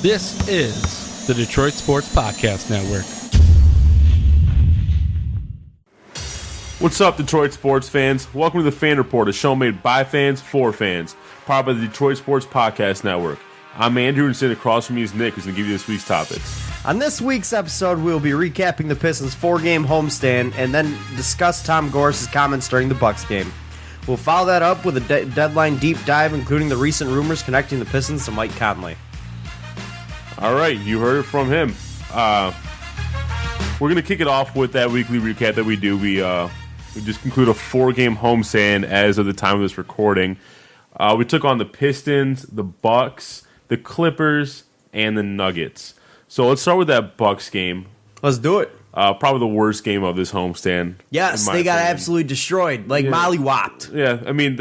This is the Detroit Sports Podcast Network. What's up, Detroit sports fans? Welcome to the Fan Report, a show made by fans for fans, powered by the Detroit Sports Podcast Network. I'm Andrew, and sitting across from me is Nick, who's going to give you this week's topics. On this week's episode, we'll be recapping the Pistons' 4-game homestand and then discuss Tom Gores' comments during the Bucks game. We'll follow that up with a deadline deep dive, including the recent rumors connecting the Pistons to Mike Conley. All right, you heard it from him. We're going to kick it off with that weekly recap that we do. We just conclude a 4-game homestand as of the time of this recording. We took on the Pistons, the Bucks, the Clippers, and the Nuggets. So let's start with that Bucks game. Let's do it. Probably the worst game of this homestand. Yes, they got absolutely destroyed, like mollywopped. Yeah, I mean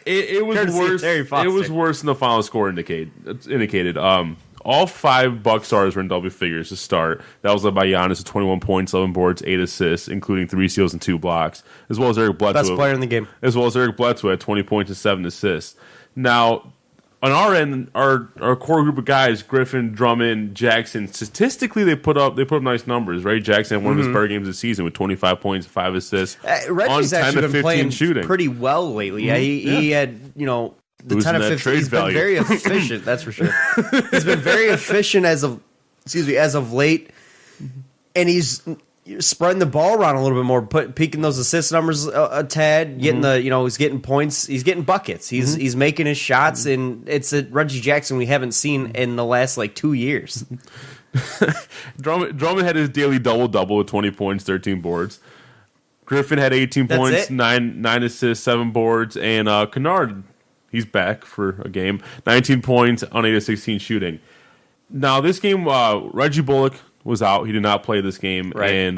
it was worse. It was worse than the final score indicated. All 5 Bucks stars were in double figures to start. That was led by Giannis with 21 points, 11 boards, 8 assists, including 3 steals and 2 blocks, as well as Eric Bledsoe. Best player in the game. As well as Eric Bledsoe at 20 points and 7 assists. Now, on our end, our core group of guys, Griffin, Drummond, Jackson, statistically they put up nice numbers, right? Jackson had one of his better games of the season with 25 points, 5 assists, Reggie's on 10 actually to been 15 playing shooting. Pretty well lately. Yeah, he had, the 10 of 15. He's been very efficient, that's for sure. He's been very efficient as of late, and he's spreading the ball around a little bit more, peaking those assist numbers a tad, getting he's getting points, he's getting buckets, he's making his shots, and it's a Reggie Jackson we haven't seen in the last 2 years. Drummond had his daily double-double with 20 points, 13 boards. Griffin had 18 points, 9 assists, 7 boards, and Kennard, he's back for a game, 19 points on 8 of 16 shooting. Now, this game, Reggie Bullock was out. He did not play this game. Right. And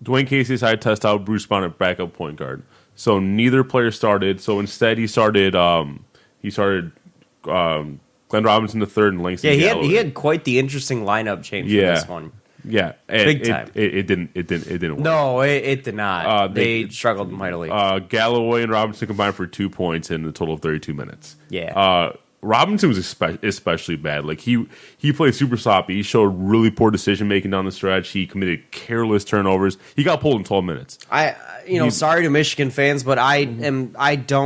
Dwayne Casey decided to test out Bruce Brown at backup point guard. So neither player started. So instead, he started Glenn Robinson III and Langston Galloway. He had quite the interesting lineup change for this one. Yeah, big time. It didn't work. No, it did not. They struggled mightily. Galloway and Robinson combined for 2 points in a total of 32 minutes. Yeah. Robinson was especially bad. He played super sloppy. He showed really poor decision making down the stretch. He committed careless turnovers. He got pulled in 12 minutes. Sorry to Michigan fans, but I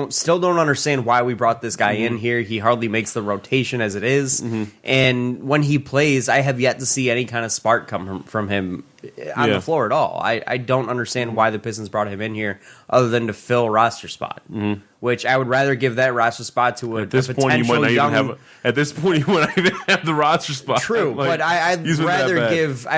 still don't understand why we brought this guy in here. He hardly makes the rotation as it is. And when he plays, I have yet to see any kind of spark come from him on the floor at all. I don't understand why the Pistons brought him in here other than to fill a roster spot, which I would rather give that roster spot to a potential young. At this point, you might not even have the roster spot. True, but I'd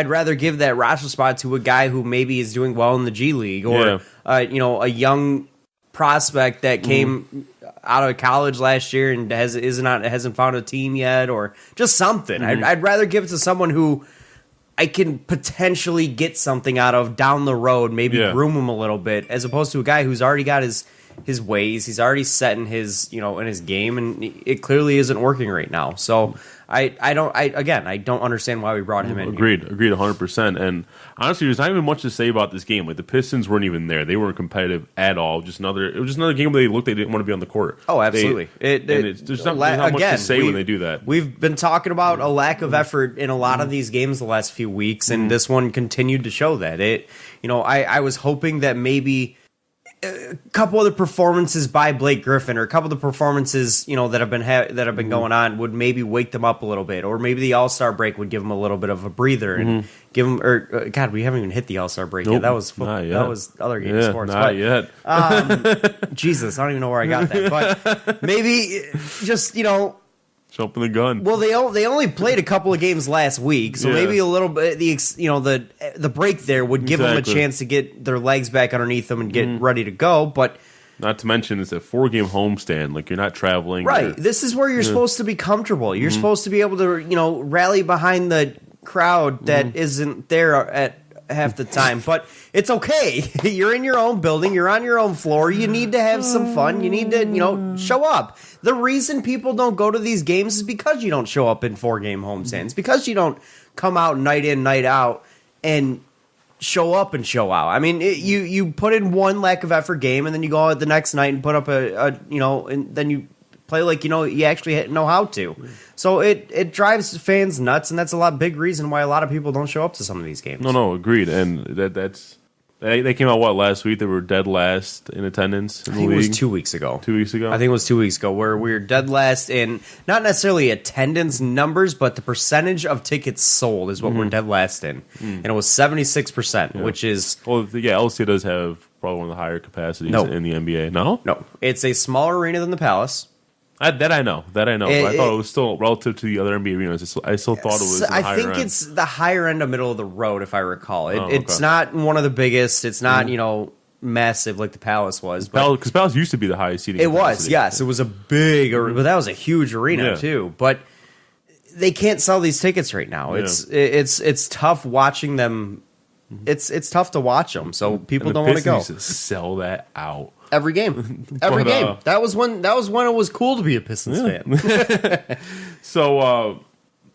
rather give that roster spot to a guy who maybe is doing well in the G League or a young prospect that came out of college last year and hasn't found a team yet, or just something. I'd rather give it to someone who I can potentially get something out of down the road, maybe groom him a little bit, as opposed to a guy who's already got his ways. He's already set in his game, and it clearly isn't working right now. So I don't understand why we brought him in. Agreed 100%. And honestly, there's not even much to say about this game. The Pistons weren't even there. They weren't competitive at all. It was just another game where they didn't want to be on the court. Oh, absolutely. There's not much to say when they do that. We've been talking about a lack of effort in a lot of these games the last few weeks, and this one continued to show that. I was hoping that maybe a couple of the performances by Blake Griffin, or a couple of the performances that have been going on, would maybe wake them up a little bit, or maybe the All-Star break would give them a little bit of a breather and give them. Or God, we haven't even hit the All-Star break yet. That was that was other game of sports. Not yet. Jesus, I don't even know where I got that, but maybe just jumping the gun. Well, they only played a couple of games last week, so maybe a little bit the break there would give them a chance to get their legs back underneath them and get ready to go. But not to mention, it's a 4-game homestand. You're not traveling. Right. This is where you're supposed to be comfortable. You're supposed to be able to rally behind the crowd that isn't there at half the time, but it's okay. You're in your own building. You're on your own floor. You need to have some fun. You need to, show up. The reason people don't go to these games is because you don't show up in 4-game homestands, because you don't come out night in, night out and show up and show out. I mean, you put in one lack of effort game, and then you go out the next night and put up and then you Play like you actually know how to. So it drives fans nuts, and that's a big reason why a lot of people don't show up to some of these games. No, agreed. And that's they came out last week? They were dead last in attendance in the league. It was 2 weeks ago. 2 weeks ago? I think it was 2 weeks ago, where we were dead last in not necessarily attendance numbers, but the percentage of tickets sold is what we're dead last in. And it was 76%, which is... Well, yeah, LC does have probably one of the higher capacities in the NBA. No? No. It's a smaller arena than the Palace. That I know. But I thought it was still relative to the other NBA arenas. I still thought it was the higher end. It's the higher end of middle of the road, if I recall. It's not one of the biggest. It's not, massive like the Palace was. Because Palace used to be the highest seating capacity. Was, yes. It was a big, but that was a huge arena, too. But they can't sell these tickets right now. Yeah. It's tough watching them. It's tough to watch them, so people don't want to go. Used to sell that out. Every game. Game. That was when it was cool to be a Pistons fan. So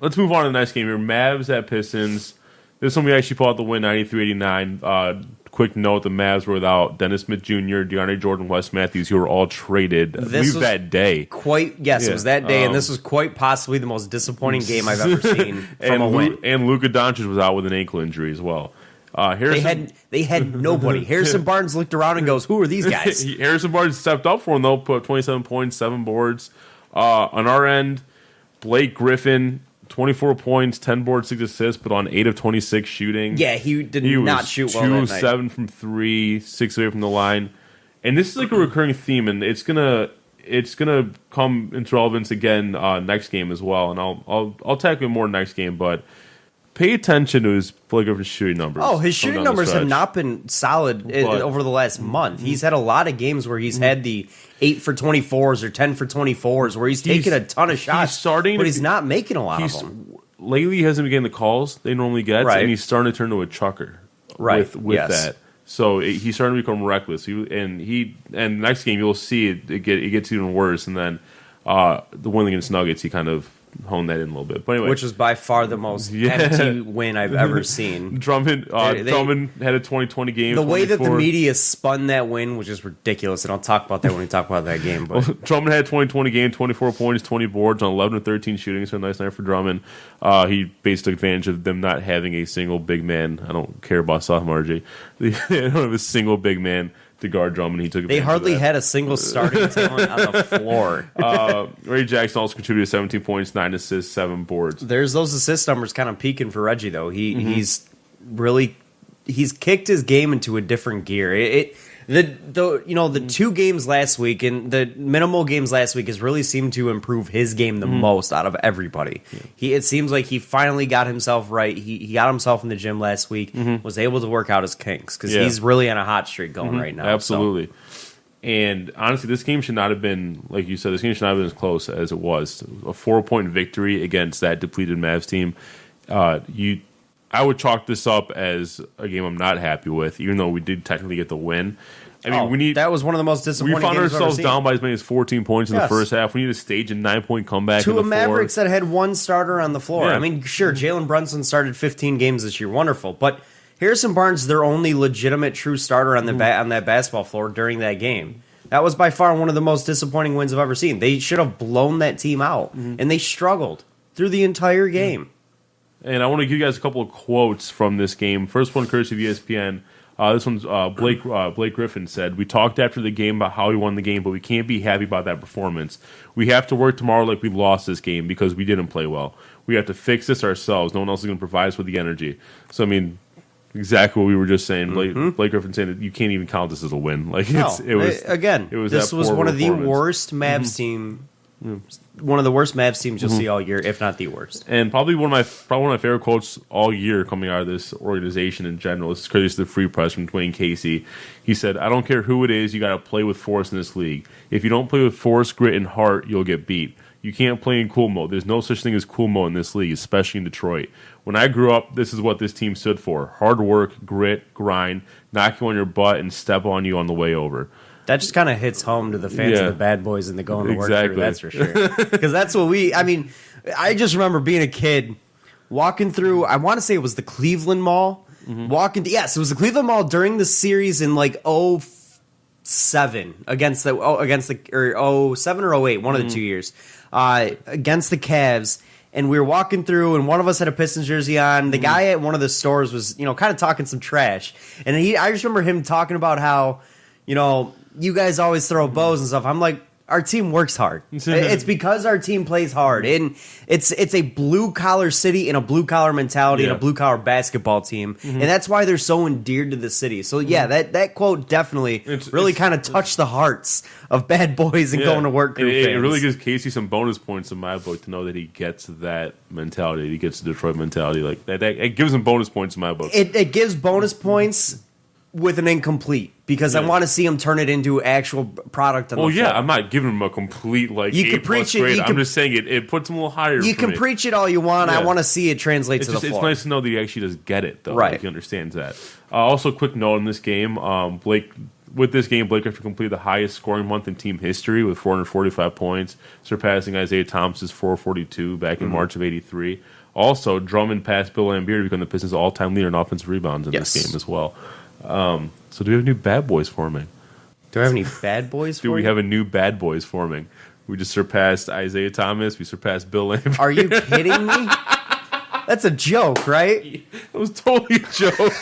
let's move on to the next game here. Mavs at Pistons. This one we actually pulled out the win 93-89. Quick note, the Mavs were without Dennis Smith Jr., DeAndre Jordan, Wes Matthews, who were all traded that day. It was that day, and this was quite possibly the most disappointing game I've ever seen from a win. And Luka Doncic was out with an ankle injury as well. They had nobody. Harrison Barnes looked around and goes, "Who are these guys?" Harrison Barnes stepped up for him though, put 27 points, 7 boards. On our end, Blake Griffin, 24 points, 10 boards, 6 assists, but on 8 of 26 shooting. Yeah, he did not shoot well that night. 2 of 7 from 3, 6 away from the line, and this is like a recurring theme, and it's gonna come into relevance again next game as well. And I'll tackle it more next game, but. Pay attention to his Blake Griffin's shooting numbers. Oh, his shooting numbers have not been solid over the last month. He's had a lot of games where he's had the 8 for 24s or 10 for 24s where he's taken a ton of shots, but he's not making a lot of them. Lately, he hasn't been getting the calls they normally get, and he's starting to turn into a chucker with that. So he's starting to become reckless. And next game, you'll see it gets even worse. And then the win against Nuggets, he kind of honed that in a little bit, but anyway, which was by far the most empty win I've ever seen. Drummond had a 20-20 game. The way that the media spun that win was just ridiculous, and I'll talk about that when we talk about that game. But Drummond had a 20-20 game, 24 points, 20 boards on 11 of 13 shooting. So a nice night for Drummond. He basically took advantage of them not having a single big man. I don't care about sophomore RJ. They don't have a single big man to guard Drummond. He took. They hardly had a single starting talent on the floor. Reggie Jackson also contributed 17 points, 9 assists, 7 boards. There's those assist numbers kind of peaking for Reggie though. He's kicked his game into a different gear. The 2 games last week and the minimal games last week has really seemed to improve his game the most out of everybody. Yeah. It seems like he finally got himself right. He got himself in the gym last week, was able to work out his kinks because he's really on a hot streak going right now. Absolutely. So. And honestly, this game should not have been, like you said, this game should not have been as close as it was. A 4-point victory against that depleted Mavs team. I would chalk this up as a game I'm not happy with, even though we did technically get the win. I mean, that was one of the most disappointing games. We found ourselves down by as many as 14 points in the first half. We need to stage a 9-point comeback to in the a Mavericks fourth. that had one starter on the floor. Yeah. I mean, sure, Jalen Brunson started 15 games this year, wonderful, but Harrison Barnes, their only legitimate true starter on on that basketball floor during that game. That was by far one of the most disappointing wins I've ever seen. They should have blown that team out, and they struggled through the entire game. And I want to give you guys a couple of quotes from this game. First one, courtesy of ESPN. This one's Blake Griffin said, "We talked after the game about how we won the game, but we can't be happy about that performance. We have to work tomorrow like we lost this game because we didn't play well. We have to fix this ourselves. No one else is going to provide us with the energy." So, I mean, exactly what we were just saying. Blake Griffin saying that you can't even count this as a win. Like this was one of the worst Mavs team. One of the worst Mavs teams you'll see all year, if not the worst. And probably one of my favorite quotes all year coming out of this organization in general. This is courtesy to the Free Press from Dwayne Casey. He said, "I don't care who it is, you got to play with force in this league. If you don't play with force, grit, and heart, you'll get beat. You can't play in cool mode. There's no such thing as cool mode in this league, especially in Detroit. When I grew up, this is what this team stood for. Hard work, grit, grind, knock you on your butt, and step on you on the way over." That just kind of hits home to the fans of the bad boys and the going to work crew, that's for sure. Because that's what I just remember being a kid, walking through, I want to say it was the Cleveland Mall. It was the Cleveland Mall during the series in like 07 against the or 07 or 08, one of the 2 years, against the Cavs. And we were walking through, and one of us had a Pistons jersey on. The guy at one of the stores was, kind of talking some trash. And I just remember him talking about how, you guys always throw bows and stuff. I'm like, our team works hard. It's because our team plays hard. And it's a blue-collar city and a blue-collar mentality and a blue-collar basketball team. And that's why they're so endeared to the city. So, that quote definitely really kind of touched the hearts of bad boys and going to work group fans. It really gives Casey some bonus points in my book to know that he gets that mentality. He gets the Detroit mentality. Like that, it gives him bonus points in my book. It gives bonus points with an incomplete, because I want to see him turn it into actual product on the floor. I'm not giving him a complete you can preach it. I'm just saying it puts him a little higher. You can preach it all you want. I want to see it translate to the floor. It's nice to know that he actually does get it, though. Right. Like, he understands that. Also, quick note in this game, Blake Griffin completed the highest scoring month in team history with 445 points, surpassing Isaiah Thomas's 442 back in March of '83. Also, Drummond passed Bill Laimbeer to become the Pistons' all-time leader in offensive rebounds in this game as well. So do we have new bad boys forming? Do we have any bad boys forming? Do we have a new bad boys forming? We just surpassed Isaiah Thomas. We surpassed Bill Laimbeer. Are you kidding me? That's a joke, right? That was totally a joke.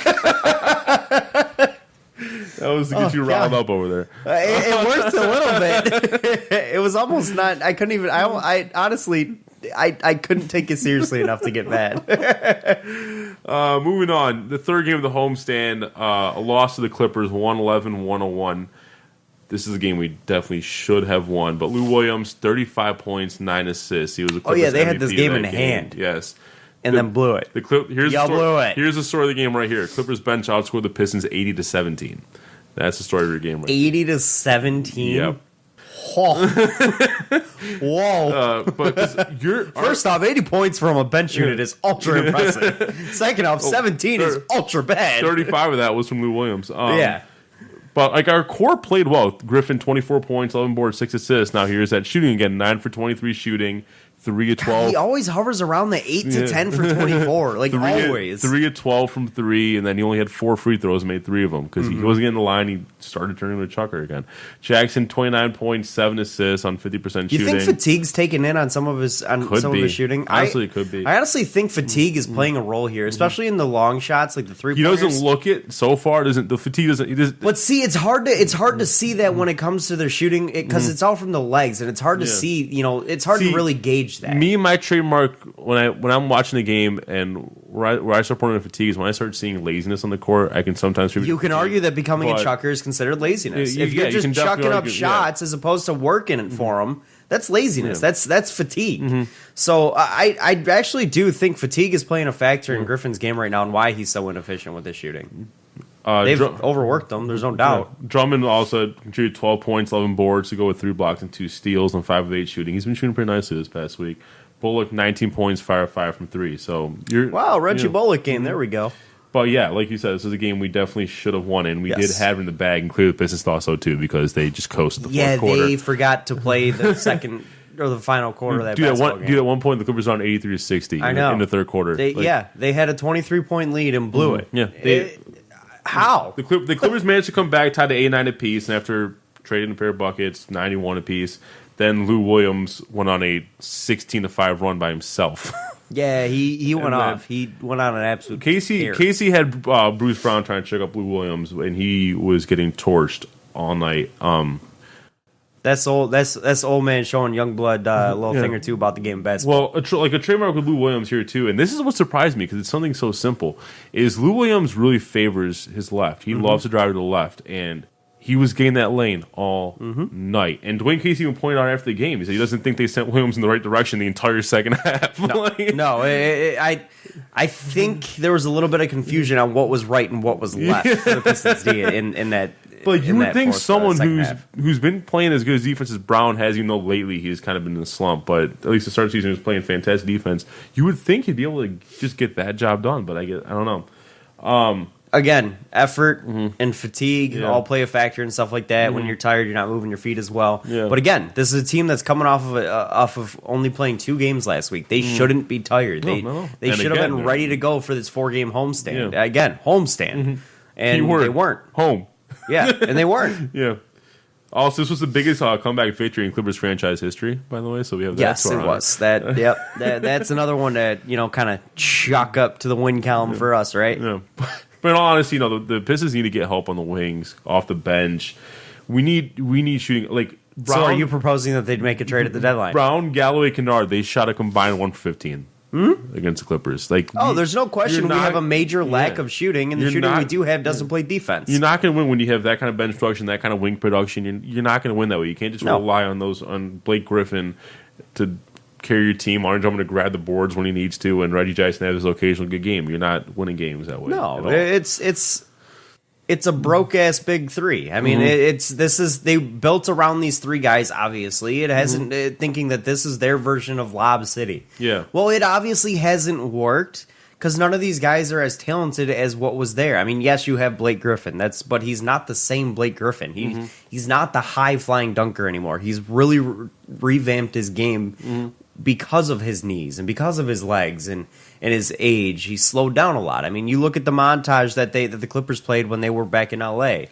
That was to get you riled up over there. It worked a little bit. It was almost not. I couldn't even. I honestly, I couldn't take it seriously enough to get mad. Moving on, the third game of the homestand, a loss to the Clippers, 111-101. This is a game we definitely should have won. But Lou Williams, 35 points, 9 assists. He was a Clippers they MVP had this game in hand. Yes. Then blew it. Here's the story of the game right here. Clippers bench outscored the Pistons 80-17. That's the story of your game right 80-17? Yep. Whoa. First off, 80 points from a bench unit is ultra impressive. Second off, 17 is ultra bad. 35 of that was from Lou Williams. But our core played well. Griffin, 24 points, 11 boards, 6 assists. Now here's that shooting again. 9 for 23 shooting, 3 of 12. He always hovers around the 8 to 10 for 24. Always. 3 of 12 from 3, and then he only had 4 free throws, made 3 of them. Because he wasn't getting the line, he started turning into a chucker again. Jackson, 29 points, 7 assists on 50% shooting. You think Fatigue's taking in on some of his shooting? Honestly, it could be. I honestly think Fatigue is playing a role here, especially in the long shots, like the 3-pointers. He doesn't look it so far. Fatigue doesn't. But see, it's hard to see that when it comes to their shooting, because it's all from the legs, and it's hard to see. It's hard to really gauge that. Me, my trademark when I'm watching the game and where I start pointing to fatigue is when I start seeing laziness on the court. I can sometimes you can argue that becoming a chucker is considered laziness. If you're just chucking up shots as opposed to working it for them, that's laziness. That's fatigue. So I actually do think fatigue is playing a factor in Griffin's game right now and why he's so inefficient with his shooting. They've overworked them. There's no doubt. Drummond also contributed 12 points, 11 boards to go with 3 blocks and 2 steals on 5 of 8 shooting. He's been shooting pretty nicely this past week. Bullock, 19 points, 5 of 5 from 3. So Reggie Bullock game. There we go. But yeah, like you said, this is a game we definitely should have won, and we did have it in the bag, and clearly the Pistons thought so too because they just coasted the fourth quarter. Yeah, they forgot to play the second or the final quarter of that basketball game. At one point, the Clippers were on 83-60 in the third quarter. They had a 23-point lead and blew it. Yeah, how? The Clippers managed to come back, tied to 89 apiece, and after trading a pair of buckets, 91 apiece, then Lou Williams went on a 16-5 run by himself. Yeah, he went off. He went on an absolute Casey had Bruce Brown trying to check up Lou Williams, and he was getting torched all night. That's old man showing young blood a little thing or two about the game of basketball. Well, a trademark with Lou Williams here too, and this is what surprised me because it's something so simple. Is Lou Williams really favors his left? He loves to drive to the left, and he was getting that lane all night. And Dwayne Casey even pointed out after the game, he said he doesn't think they sent Williams in the right direction the entire second half. I think there was a little bit of confusion on what was right and what was left for the Pistons D in that. But you would think someone who's been playing as good as defense as Brown has, even though lately he's kind of been in a slump, but at least the start of the season he was playing fantastic defense. You would think he'd be able to just get that job done, but I don't know. Again, effort and fatigue all play a factor and stuff like that. When you're tired, you're not moving your feet as well. Yeah. But again, this is a team that's coming off of only playing 2 games last week. They shouldn't be tired. They should have been ready to go for this 4-game homestand. Yeah. Again, homestand. And they weren't. Home. Yeah, and they weren't. Yeah. Also, this was the biggest comeback victory in Clippers franchise history, by the way. So we have that. Yes, it was. That's another one that kind of chalk up to the win column for us, right? Yeah. But in all honesty, the Pistons need to get help on the wings, off the bench. We need shooting like. Brown, so are you proposing that they'd make a trade at the deadline? Brown, Galloway, Kennard, they shot a combined 1 for 15 against the Clippers. There's no question we have a major lack of shooting, and the shooting we do have doesn't play defense. You're not going to win when you have that kind of bench production, that kind of wing production. You're not going to win that way. You can't just rely on Blake Griffin to carry your team. Arjen Drummond to grab the boards when he needs to, and Reggie Jackson have his occasional good game. You're not winning games that way. No, it's a broke ass big three. I mean, they built around these three guys. Obviously, it hasn't thinking that this is their version of Lob City. Yeah. Well, it obviously hasn't worked because none of these guys are as talented as what was there. I mean, yes, you have Blake Griffin. But he's not the same Blake Griffin. He's not the high flying dunker anymore. He's really revamped his game because of his knees and because of his legs and his age. He's slowed down a lot. I mean, you look at the montage that the Clippers played when they were back in LA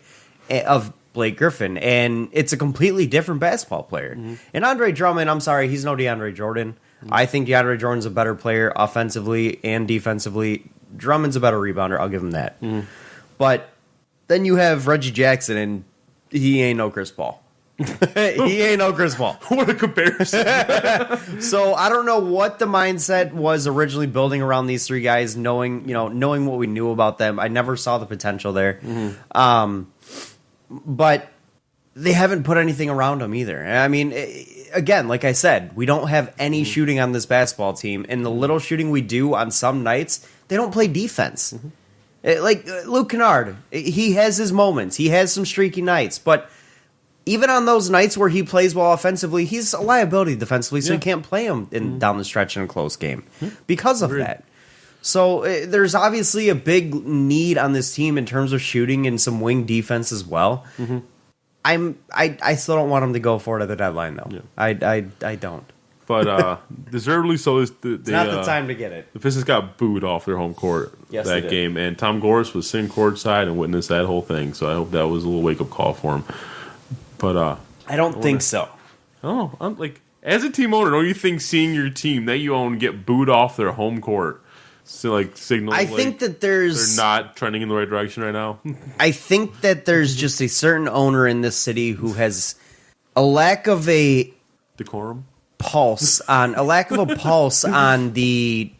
of Blake Griffin, and it's a completely different basketball player. And Andre Drummond, I'm sorry, he's no DeAndre Jordan. I think DeAndre Jordan's a better player offensively and defensively. Drummond's a better rebounder. I'll give him that. But then you have Reggie Jackson, and he ain't no Chris Paul. He ain't no Chris Paul. What a comparison. So I don't know what the mindset was originally building around these three guys, knowing what we knew about them. I never saw the potential there. But they haven't put anything around them either. I mean, again, like I said, we don't have any shooting on this basketball team, and the little shooting we do on some nights, they don't play defense. Like Luke Kennard, he has his moments. He has some streaky nights, but even on those nights where he plays well offensively, he's a liability defensively, so you can't play him down the stretch in a close game because of that. So there's obviously a big need on this team in terms of shooting and some wing defense as well. I still don't want him to go for it at the deadline, though. Yeah. I don't. But deservedly so. It's not the time to get it. The Pistons got booed off their home court that game, and Tom Gores was sitting courtside and witnessed that whole thing. So I hope that was a little wake up call for him. But I don't think so. Oh, I'm like, as a team owner, don't you think seeing your team that you own get booed off their home court, signals? I think that they're not trending in the right direction right now. I think that there's just a certain owner in this city who has a lack of a decorum pulse on the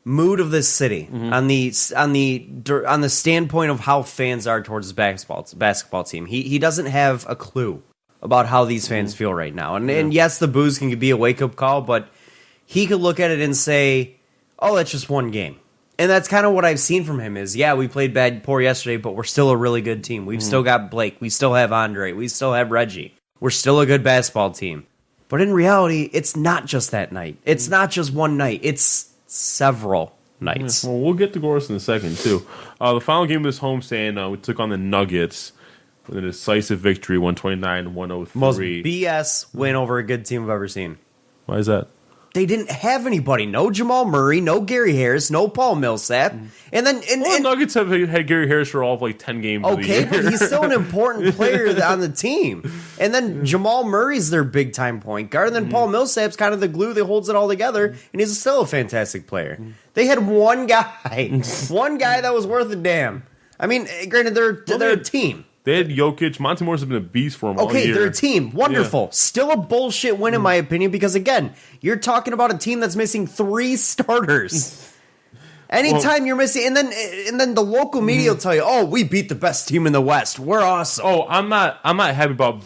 mood of this city, on the standpoint of how fans are towards his basketball team. He doesn't have a clue about how these fans feel right now. And yes, the boos can be a wake-up call, but he could look at it and say, oh, that's just one game. And that's kind of what I've seen from him is, we played poor yesterday, but we're still a really good team. We've still got Blake. We still have Andre. We still have Reggie. We're still a good basketball team. But in reality, it's not just that night. It's not just one night. It's several nights. Well, we'll get to Gores in a second, too. The final game of this homestand, we took on the Nuggets with a decisive victory, 129-103. Most BS win over a good team I've ever seen. Why is that? They didn't have anybody. No Jamal Murray, no Gary Harris, no Paul Millsap. And then the Nuggets have had Gary Harris for all of 10 games of the year. Okay, but he's still an important player on the team. And then Jamal Murray's their big-time point guard. And then Paul Millsap's kind of the glue that holds it all together. And he's still a fantastic player. They had one guy that was worth a damn. I mean, granted, they're a team. They had Jokic. Monte Morris has been a beast for them all year. Okay, they're a team. Wonderful. Yeah. Still a bullshit win, in my opinion, because, again, you're talking about a team that's missing 3 starters. Anytime you're missing, and then the local media will tell you, "Oh, we beat the best team in the West. We're awesome." Oh, I'm not happy about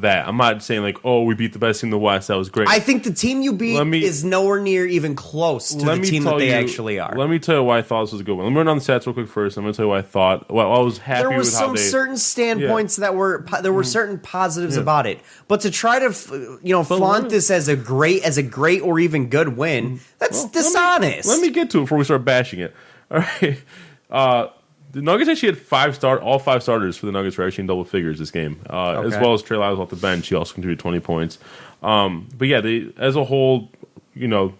that. I'm not saying "Oh, we beat the best team in the West. That was great." I think the team you beat is nowhere near even close to the team that they actually are. Let me tell you why I thought this was a good one. Let me run down the stats real quick first. I'm going to tell you why I thought. Well, I was happy with how they. There were some certain standpoints that were there were certain positives about it, but to try to flaunt this as a great or even good win, that's dishonest. Let me get to it before we start bashing it. All right. The Nuggets actually had all 5 starters for the Nuggets were actually in double figures this game, as well as Trey Lyles off the bench. He also contributed 20 points. But yeah, as a whole,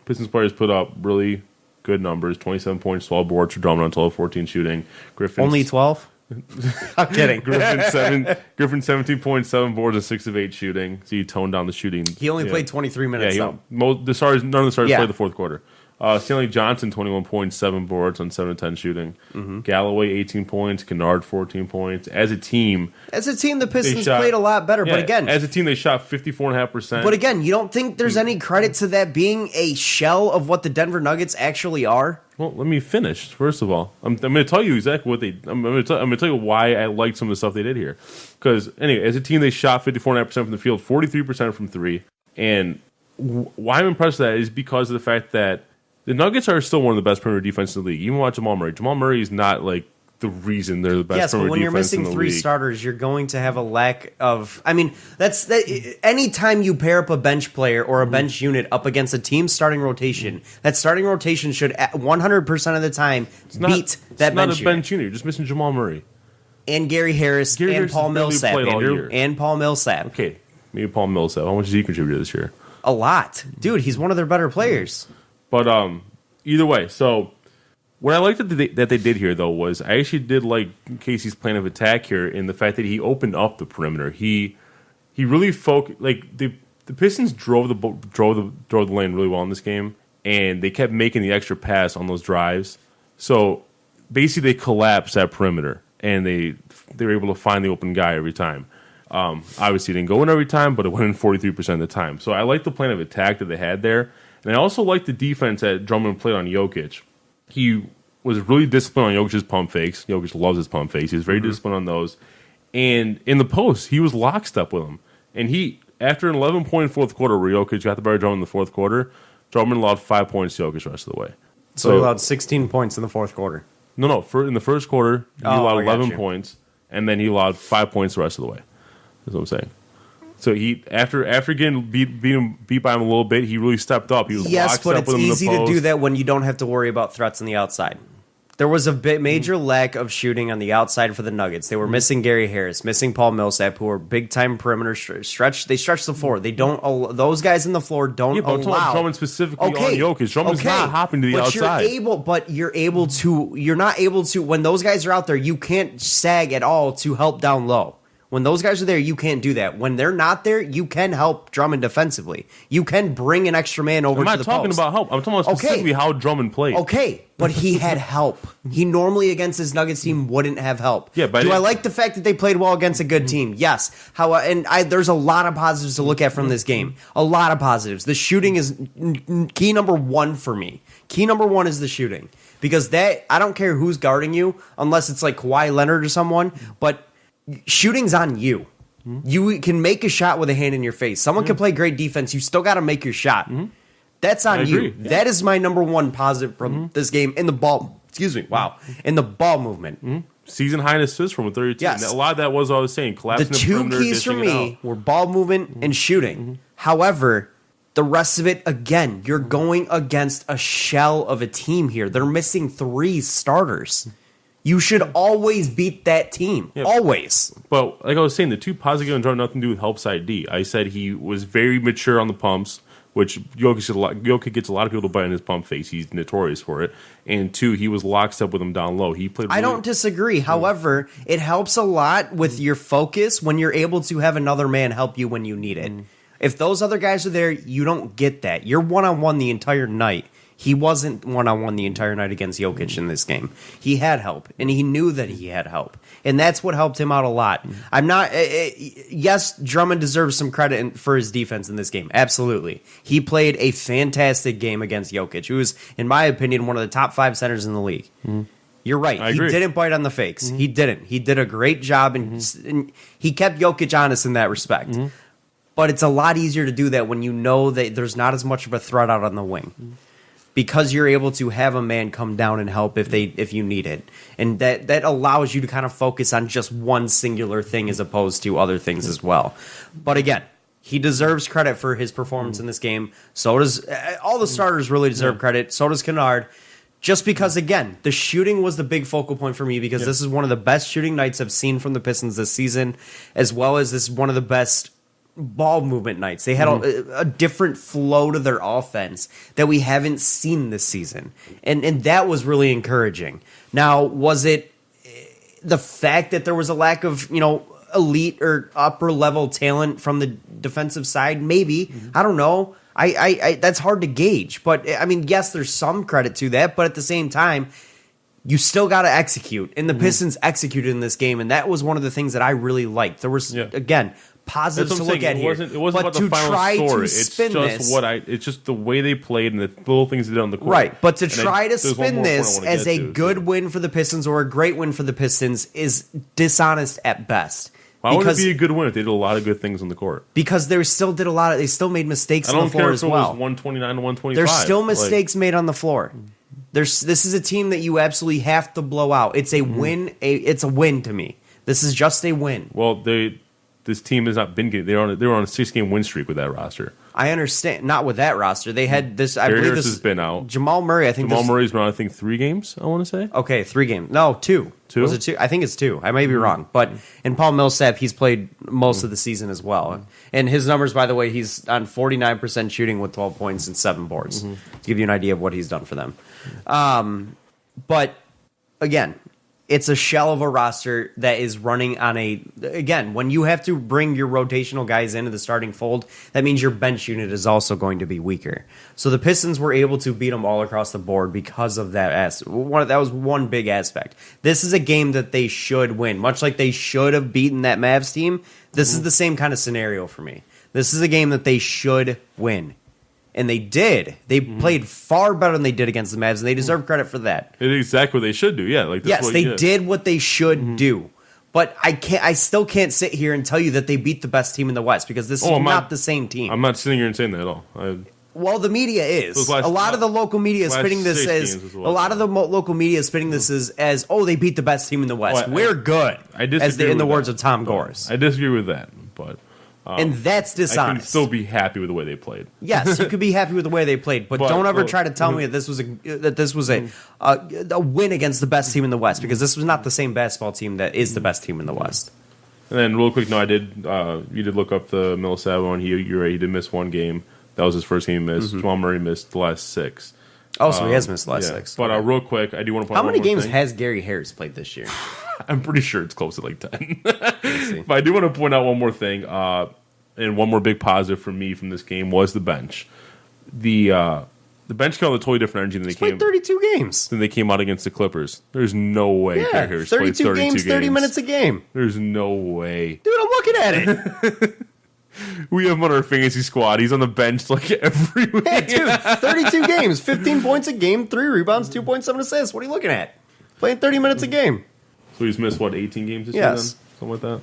Pistons players put up really good numbers: 27 points, 12 boards for Drummond on 12 14 shooting. Griffin only 12. I'm kidding. Griffin 17 points, 7 boards, and 6 of 8 shooting. So you toned down the shooting. He only played 23 minutes. None of the stars played the fourth quarter. Stanley Johnson 21 points, 7 boards on 7 of 10 shooting. Galloway 18 points, Kennard 14 points. As a team, the Pistons played a lot better. But again, as a team, they shot 54.5%. But again, you don't think there's any credit to that being a shell of what the Denver Nuggets actually are? Well, let me finish. First of all, I'm going to tell you exactly what they. I'm going to tell you why I liked some of the stuff they did here. Because anyway, as a team, they shot 54.5% from the field, 43% from three. And why I'm impressed with that is because of the fact that the Nuggets are still one of the best perimeter defenses in the league. Even watch Jamal Murray. Jamal Murray is not like the reason they're the best perimeter defense in the league. Yes, but when you're missing 3 starters, you're going to have a lack of. I mean, anytime you pair up a bench player or a bench unit up against a team's starting rotation, that starting rotation should 100% of the time beat that bench unit. It's not a bench unit. You're just missing Jamal Murray and Gary Harris and Paul Millsap, Andrew, and Paul Millsap. Okay, maybe Paul Millsap. How much did he contribute this year? A lot, dude. He's one of their better players. But either way, so what I liked that they did here, though, was I actually did like Casey's plan of attack here in the fact that he opened up the perimeter. He really focused. Like the Pistons drove the lane really well in this game, and they kept making the extra pass on those drives. So basically, they collapsed that perimeter, and they were able to find the open guy every time. Obviously, it didn't go in every time, but it went in 43% of the time. So I like the plan of attack that they had there. And I also like the defense that Drummond played on Jokic. He was really disciplined on Jokic's pump fakes. Jokic loves his pump fakes. He was very disciplined on those. And in the post, he was lockstep with him. And after an 11-point fourth quarter where Jokic got the better Drummond in the fourth quarter, Drummond allowed 5 points to Jokic the rest of the way. So he allowed 16 points in the fourth quarter. No. In the first quarter, he allowed 11 points, and then he allowed 5 points the rest of the way. That's what I'm saying. So he after getting beat by him a little bit, he really stepped up. He was but it's easy to do that when you don't have to worry about threats on the outside. There was a major lack of shooting on the outside for the Nuggets. They were missing Gary Harris, missing Paul Millsap, who are big time perimeter stretch. They stretch the floor. They don't. Those guys in the floor don't allow. I'm talking about Drummond specifically on Jokic. Drummond's not hopping to the outside. You're not able to. When those guys are out there, you can't sag at all to help down low. When those guys are there, you can't do that. When they're not there, you can help Drummond defensively. You can bring an extra man over to the post. I'm not talking about help. I'm talking about specifically how Drummond played. Okay, but he had help. He normally against his Nuggets team wouldn't have help. Yeah, but do I like the fact that they played well against a good team? Yes. There's a lot of positives to look at from this game. A lot of positives. The shooting is key number 1 for me. Key number 1 is the shooting. Because I don't care who's guarding you, unless it's like Kawhi Leonard or someone, but shooting's on you. You can make a shot with a hand in your face. Someone can play great defense. You still got to make your shot. That's on you. Yeah. That is my number 1 positive from this game in the ball. Excuse me. Wow. In the ball movement. Season high in assists from a 32. Yes. A lot of that was what I was saying. Collapsing the 2 keys for me were ball movement and shooting. However, the rest of it, again, you're going against a shell of a team here. They're missing 3 starters. You should always beat that team. Yeah. Always. But like I was saying, the 2 positive and Drummond nothing to do with help side D. I said he was very mature on the pumps, which Jokic gets a lot of people to bite on his pump face. He's notorious for it. And 2, he was lockstep with him down low. He played. I don't disagree. However, it helps a lot with your focus when you're able to have another man help you when you need it. If those other guys are there, you don't get that. You're one-on-one the entire night. He wasn't one-on-one the entire night against Jokic in this game. He had help, and he knew that he had help. And that's what helped him out a lot. I'm not... yes, Drummond deserves some credit for his defense in this game. Absolutely. He played a fantastic game against Jokic, who was, in my opinion, one of the top 5 centers in the league. You're right. I agree. He didn't bite on the fakes. He didn't. He did a great job, and he kept Jokic honest in that respect. But it's a lot easier to do that when you know that there's not as much of a threat out on the wing. Because you're able to have a man come down and help if you need it. And that allows you to kind of focus on just one singular thing as opposed to other things as well. But again, he deserves credit for his performance in this game. So does all the starters really deserve credit. So does Kennard. Just because, again, the shooting was the big focal point for me because this is one of the best shooting nights I've seen from the Pistons this season, as well as this is one of the best ball movement nights. They had a different flow to their offense that we haven't seen this season. And that was really encouraging. Now, was it the fact that there was a lack of, elite or upper level talent from the defensive side, maybe. I don't know. I that's hard to gauge. But I mean, yes, there's some credit to that, but at the same time, you still got to execute. And the Pistons executed in this game, and that was one of the things that I really liked. There was again positives to look at here. It wasn't about the final story. It's just the way they played and the little things they did on the court. Right, but to try to spin this as a good win for the Pistons or a great win for the Pistons is dishonest at best. Why would it be a good win if they did a lot of good things on the court? Because they still did they still made mistakes on the floor as well. I don't care if it was 129 to 125. There's still mistakes made on the floor. This is a team that you absolutely have to blow out. It's a win. It's a win to me. This is just a win. Well, this team has not been good. They were on a 6-game win streak with that roster. I understand. Not with that roster. They had this. I believe believe this this has been out. Jamal Murray. Murray's been on, I think, 3 games. I want to say. Okay, 3 games. No, 2. 2? Was it 2? I think it's 2. I may be wrong. But and Paul Millsap, he's played most of the season as well. And his numbers, by the way, he's on 49% shooting with 12 points and 7 boards. To give you an idea of what he's done for them. But again, it's a shell of a roster that is running on again, when you have to bring your rotational guys into the starting fold, that means your bench unit is also going to be weaker. So the Pistons were able to beat them all across the board because of that. That was one big aspect. This is a game that they should win, much like they should have beaten that Mavs team. This is the same kind of scenario for me. This is a game that they should win. And they did. They played far better than they did against the Mavs, and they deserve credit for that. It's exactly what they should do. Yeah, they did what they should do. But I still can't sit here and tell you that they beat the best team in the West because this is not the same team. I'm not sitting here and saying that at all. Well, the media is. A lot of the local media is spinning this as they beat the best team in the West. We're good. In the words of Tom Gores. I disagree with that, but. And that's dishonest. I can still be happy with the way they played. Yes, you could be happy with the way they played, but don't ever try to tell me that this was a win against the best team in the West, because this was not the same basketball team that is the best team in the West. And then, real quick, you did look up the Millsap one. You're right, he did miss 1 game. That was his first game he missed. Jamal Murray missed the last 6. Oh, so he has missed the last 6. But real quick, I do want to point out how many games has Gary Harris played this year? I'm pretty sure it's close to like 10. But I do want to point out one more thing. And one more big positive for me from this game was the bench. The bench came out with a totally different energy than they played 32 games. Than they came out against the Clippers. There's no way. Yeah, 32 games, 30 minutes a game. There's no way. Dude, I'm looking at it. We have him on our fantasy squad. He's on the bench like every week. Yeah, dude, 32 games, 15 points a game, 3 rebounds, 2.7 assists. What are you looking at? Playing 30 minutes a game. So he's missed, 18 games this season? Something like that.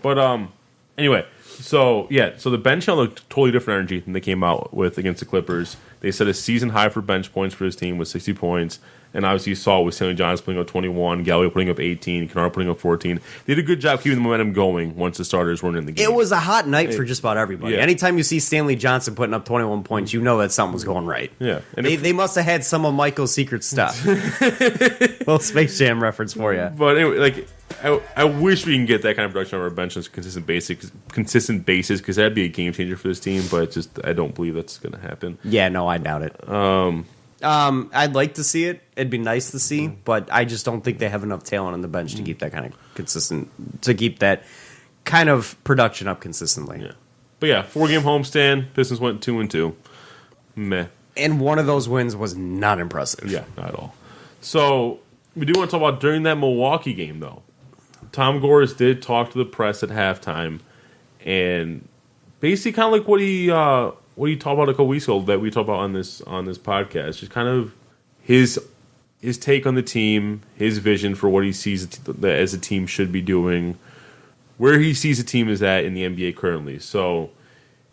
But anyway. So the bench had a totally different energy than they came out with against the Clippers. They set a season high for bench points for his team with 60 points. And obviously you saw with Stanley Johnson putting up 21, Galloway putting up 18, Kennard putting up 14. They did a good job keeping the momentum going once the starters weren't in the game. It was a hot night for just about everybody. Yeah. Anytime you see Stanley Johnson putting up 21 points, you know that something was going right. Yeah. And they must have had some of Michael's secret stuff. Little Space Jam reference for you. But anyway, I wish we can get that kind of production on our bench on a consistent basis, because that'd be a game changer for this team. But I don't believe that's going to happen. Yeah, no, I doubt it. I'd like to see it. It'd be nice to see, but I just don't think they have enough talent on the bench to keep that kind of keep that kind of production up consistently. Yeah, but 4-game homestand. Pistons went 2-2. Meh. And one of those wins was not impressive. Yeah, not at all. So we do want to talk about during that Milwaukee game, though. Tom Gores did talk to the press at halftime, and basically kind of like what he talked about a couple weeks ago that we talked about on this podcast. Just kind of his take on the team, his vision for what he sees as a team should be doing, where he sees the team is at in the NBA currently. So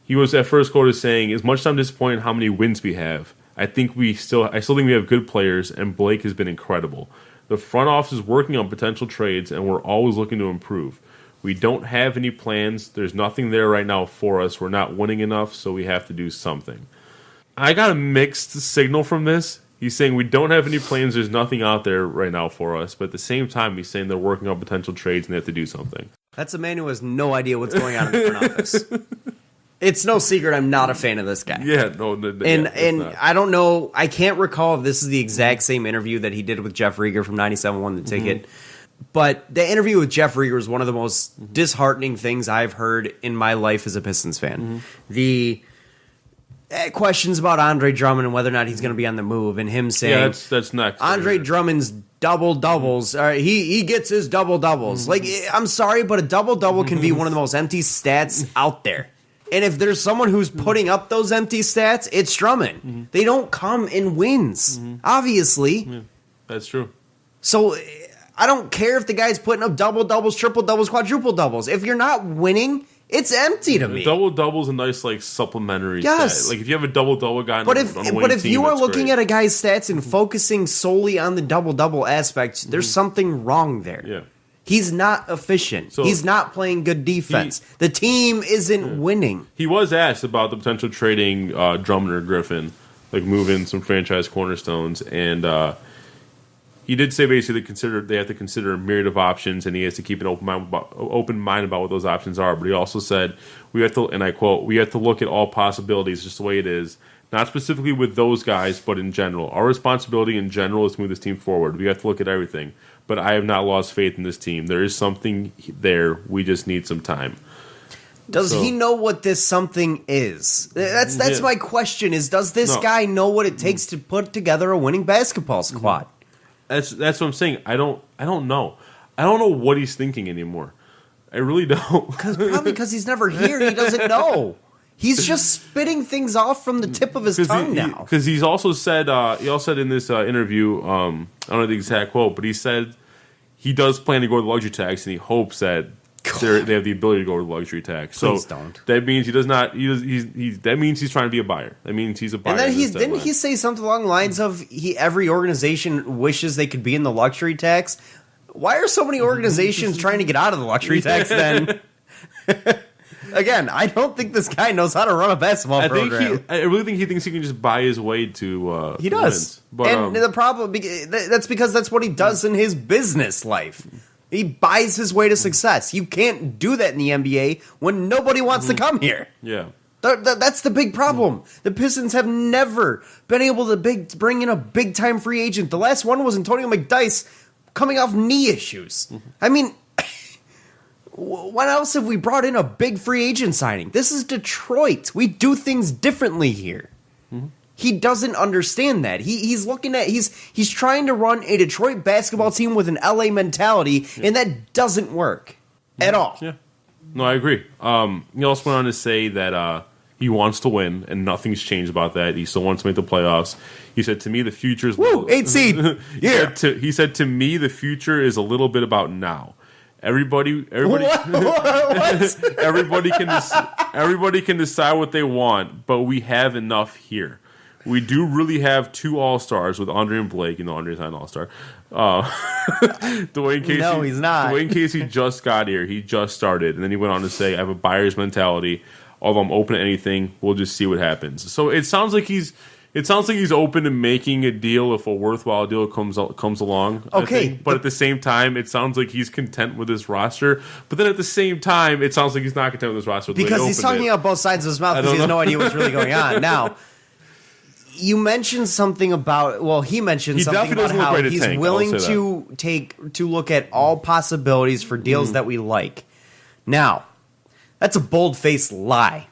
he was at first quoted saying, "As much as I'm disappointed how many wins we have, I still think we have good players, and Blake has been incredible. The front office is working on potential trades, and we're always looking to improve. We don't have any plans. There's nothing there right now for us. We're not winning enough, so we have to do something." I got a mixed signal from this. He's saying we don't have any plans. There's nothing out there right now for us. But at the same time, he's saying they're working on potential trades and they have to do something. That's a man who has no idea what's going on in the front office. It's no secret I'm not a fan of this guy. Yeah, no. And I don't know. I can't recall if this is the exact same interview that he did with Jeff Rieger from 97 won the ticket. But the interview with Jeff Rieger was one of the most disheartening things I've heard in my life as a Pistons fan. The questions about Andre Drummond and whether or not he's going to be on the move, and him saying, that's next. Andre Drummond's double-doubles, he gets his double-doubles. Like, I'm sorry, but a double-double can be one of the most empty stats out there. And if there's someone who's putting up those empty stats, it's Drummond. They don't come in wins, obviously. Yeah, that's true. So I don't care if the guy's putting up double-doubles, triple-doubles, quadruple-doubles. If you're not winning, it's empty to me. Double-double's a nice, like, supplementary stat. Like, if you have a double-double guy but if you are looking at a guy's stats and focusing solely on the double-double aspect, there's something wrong there. Yeah. He's not efficient. So he's not playing good defense. The team isn't winning. He was asked about the potential trading Drummond or Griffin, like moving some franchise cornerstones, and he did say basically they have to consider a myriad of options, and he has to keep an open mind about what those options are. But he also said we have to, and I quote, "We have to look at all possibilities just the way it is, not specifically with those guys, but in general. Our responsibility in general is to move this team forward. We have to look at everything. But I have not lost faith in this team. There is something there. We just need some time." Does he know what this something is? That's my question. Does this guy know what it takes to put together a winning basketball squad? That's what I'm saying. I don't know. I don't know what he's thinking anymore. I really don't. Probably because he's never here. He doesn't know. He's just spitting things off from the tip of his tongue now. Because he's also said, in this interview, I don't know the exact quote, but he said he does plan to go to the luxury tax, and he hopes that they have the ability to go to the luxury tax. Please don't. That means he does not. That means he's trying to be a buyer. That means he's a buyer. And then didn't he say something along the lines of every organization wishes they could be in the luxury tax? Why are so many organizations trying to get out of the luxury tax then? Again, I don't think this guy knows how to run a basketball program. I really think he thinks he can just buy his way to he does. Wins. But, and the problem, that's because that's what he does in his business life. He buys his way to success. You can't do that in the NBA when nobody wants to come here. Yeah. That's the big problem. The Pistons have never been able to bring in a big-time free agent. The last one was Antonio McDyess coming off knee issues. I mean, when else have we brought in a big free agent signing? This is Detroit. We do things differently here. He doesn't understand that. He's looking at he's trying to run a Detroit basketball team with an LA mentality, and that doesn't work at all. Yeah. No, I agree. He also went on to say that he wants to win, and nothing's changed about that. He still wants to make the playoffs. He said, "To me, the future is 8 seed." Yeah. He said, "To me, the future is a little bit about now. Everybody, what? everybody can decide what they want, but we have enough here. We do really have 2 All-Stars with Andre and Blake. You know, Andre's not an All-Star. Dwayne Casey. No, he's not. Dwayne Casey just got here. He just started, and then he went on to say, "I have a buyer's mentality. Although I'm open to anything, we'll just see what happens." So it sounds like he's open to making a deal if a worthwhile deal comes along. Okay, but at the same time, it sounds like he's content with his roster. But then at the same time, it sounds like he's not content with his roster because he's talking out both sides of his mouth because he has no idea what's really going on. Now, you mentioned something about. Well, he mentioned something about how he's willing to look at all possibilities for deals that we like. Now, that's a bold-faced lie.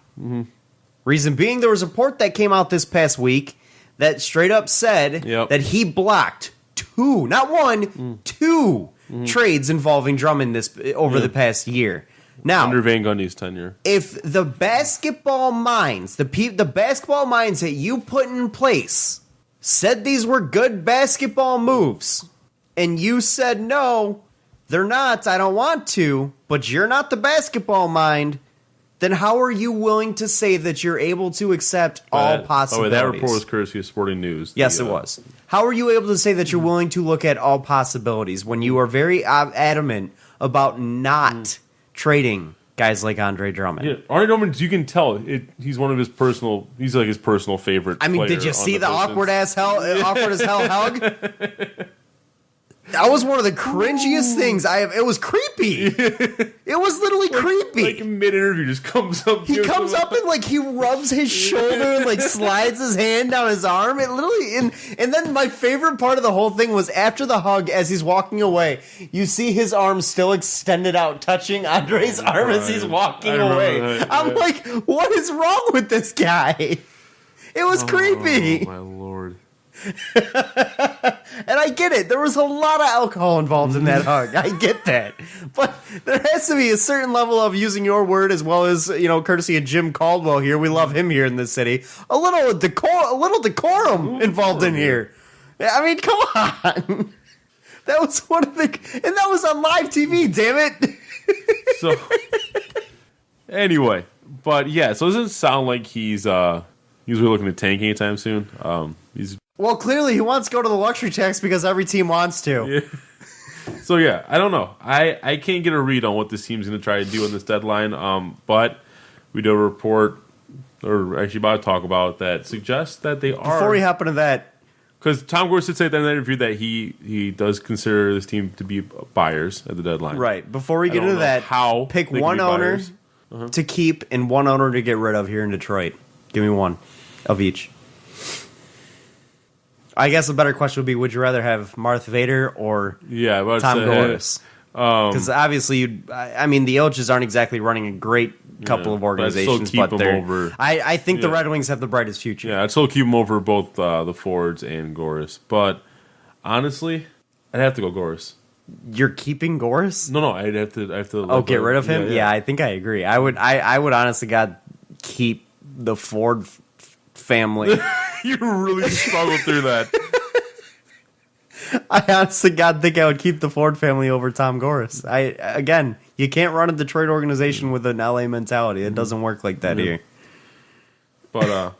Reason being, there was a report that came out this past week that straight up said that he blocked 2, not 1, 2 trades involving Drummond over the past year. Now, under Van Gundy's tenure, if the basketball minds, the basketball minds that you put in place said these were good basketball moves, and you said no, they're not, I don't want to, but you're not the basketball mind, then how are you willing to say that you're able to accept all possibilities? That report was courtesy of Sporting News. Yes, it was. How are you able to say that you're willing to look at all possibilities when you are very adamant about not trading guys like Andre Drummond? Yeah, Andre Drummond, you can tell he's one of his personal. He's like his personal favorite. I mean, did you see the awkward as hell hug? That was one of the cringiest things I have. It was creepy. It was literally creepy. Like mid-interview, just comes up. He comes up and like he rubs his shoulder and like slides his hand down his arm. It literally and then my favorite part of the whole thing was after the hug, as he's walking away, you see his arm still extended out, touching Andre's arm as he's walking away. That, I'm like, what is wrong with this guy? It was creepy. Oh my lord. And I get it. There was a lot of alcohol involved in that hug. I get that. But there has to be a certain level of, using your word as well as, courtesy of Jim Caldwell here. We love him here in this city. A little decorum involved in here. I mean, come on. That was one of the... And that was on live TV, damn it. So, anyway. But, yeah. So, it doesn't sound like he's really looking to tank anytime soon. Well, clearly he wants to go to the luxury tax because every team wants to. Yeah. So, yeah, I don't know. I can't get a read on what this team's going to try to do in this deadline. But we do a report, or actually about to talk about, that suggests that they are. Before we hop into that. Because Tom Gores did say at the end of the interview that he does consider this team to be buyers at the deadline. Right. Before we get into that, pick one owner to keep and one owner to get rid of here in Detroit. Give me one of each. I guess a better question would be, would you rather have Marth Vader or Tom Gores? Because obviously, the Ilches aren't exactly running a great couple of organizations, but they're. I think the Red Wings have the brightest future. Yeah, I'd still keep them over both the Fords and Gores. But honestly, I'd have to go Gores. You're keeping Gores? No, I have to. Get rid of him? Yeah, I think I agree. I would honestly keep the Ford family. You really struggled through that. I honestly think I would keep the Ford family over Tom Gores. You can't run a Detroit organization with an LA mentality. It doesn't work like that here. But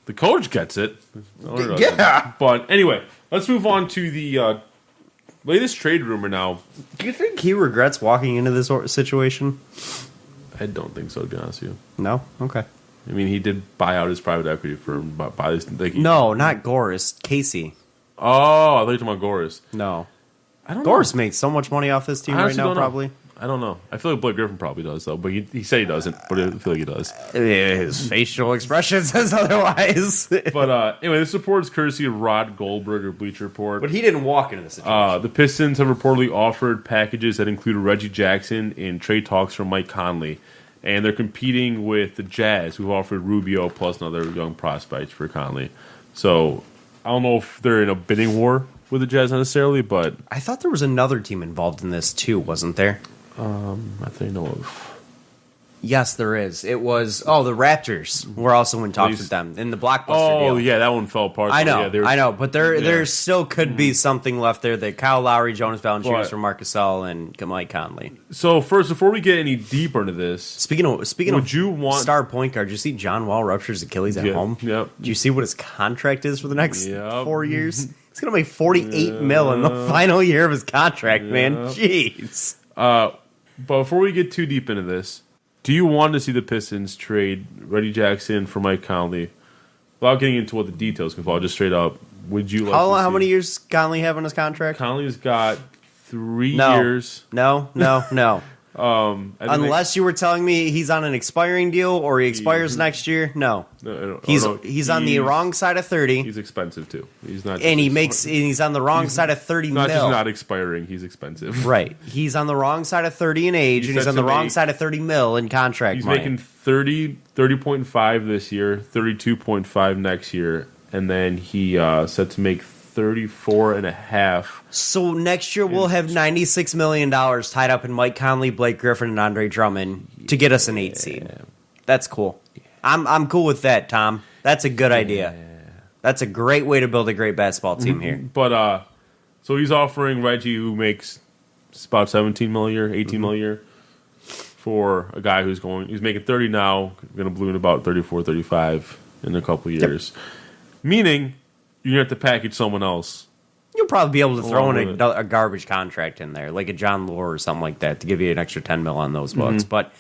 the coach gets it. Yeah. But anyway, let's move on to the latest trade rumor now. Do you think he regrets walking into this situation? I don't think so, to be honest with you. No? Okay. I mean, he did buy out his private equity firm. No, not Gores. Casey. Oh, I thought you were talking about Gores. No. I don't Gores makes so much money off this team right now, probably. I don't know. I feel like Blake Griffin probably does, though. But he said he doesn't, but I feel like he does. His facial expression says otherwise. But anyway, this report is courtesy of Rod Goldberg of Bleacher Report. But he didn't walk into the situation. The Pistons have reportedly offered packages that include Reggie Jackson and trade talks from Mike Conley. And they're competing with the Jazz, who offered Rubio plus another young prospect for Conley. So I don't know if they're in a bidding war with the Jazz necessarily, but I thought there was another team involved in this too, wasn't there? I think I know of. Yes, there is. It was the Raptors were also in talks with them in the Blockbuster deal. Oh yeah, that one fell apart. I know, I know, but there still could be something left there that Kyle Lowry, Jonas Valanciunas for Marc Gasol, and Mike Conley. So first, before we get any deeper into this, speaking would you want star point guard? Did you see John Wall ruptures Achilles at home? Yep. Do you see what his contract is for the next 4 years? He's gonna make $48 million in the final year of his contract, man. Jeez. But before we get too deep into this, do you want to see the Pistons trade Reggie Jackson for Mike Conley? Without getting into what the details can fall, just straight up, would you like how many years Conley have on his contract? Conley's got 3 years. No. Unless you were telling me he's on an expiring deal or he expires next year. No. He's on the wrong side of 30. He's expensive too. He's not. And he's on the wrong side of 30 not mil. Just not expiring. He's expensive. Right. He's on the wrong side of 30 in age, and he's on the wrong side of 30 mil in contract. He's making 30.5 this year, 32.5 next year, and then he set to make 34.5. So next year we'll have $96 million tied up in Mike Conley, Blake Griffin, and Andre Drummond to get us an 8 seed. That's cool. I'm cool with that, Tom. That's a good idea. That's a great way to build a great basketball team here. But so he's offering Reggie, who makes about $17 million a year, $18 million a year, for a guy who's making 30 now, going to balloon about 34, 35 in a couple years. Yep. Meaning you're going to have to package someone else. You'll probably be able to throw in a garbage contract in there, like a John Lure or something like that, to give you an extra $10 million on those books. But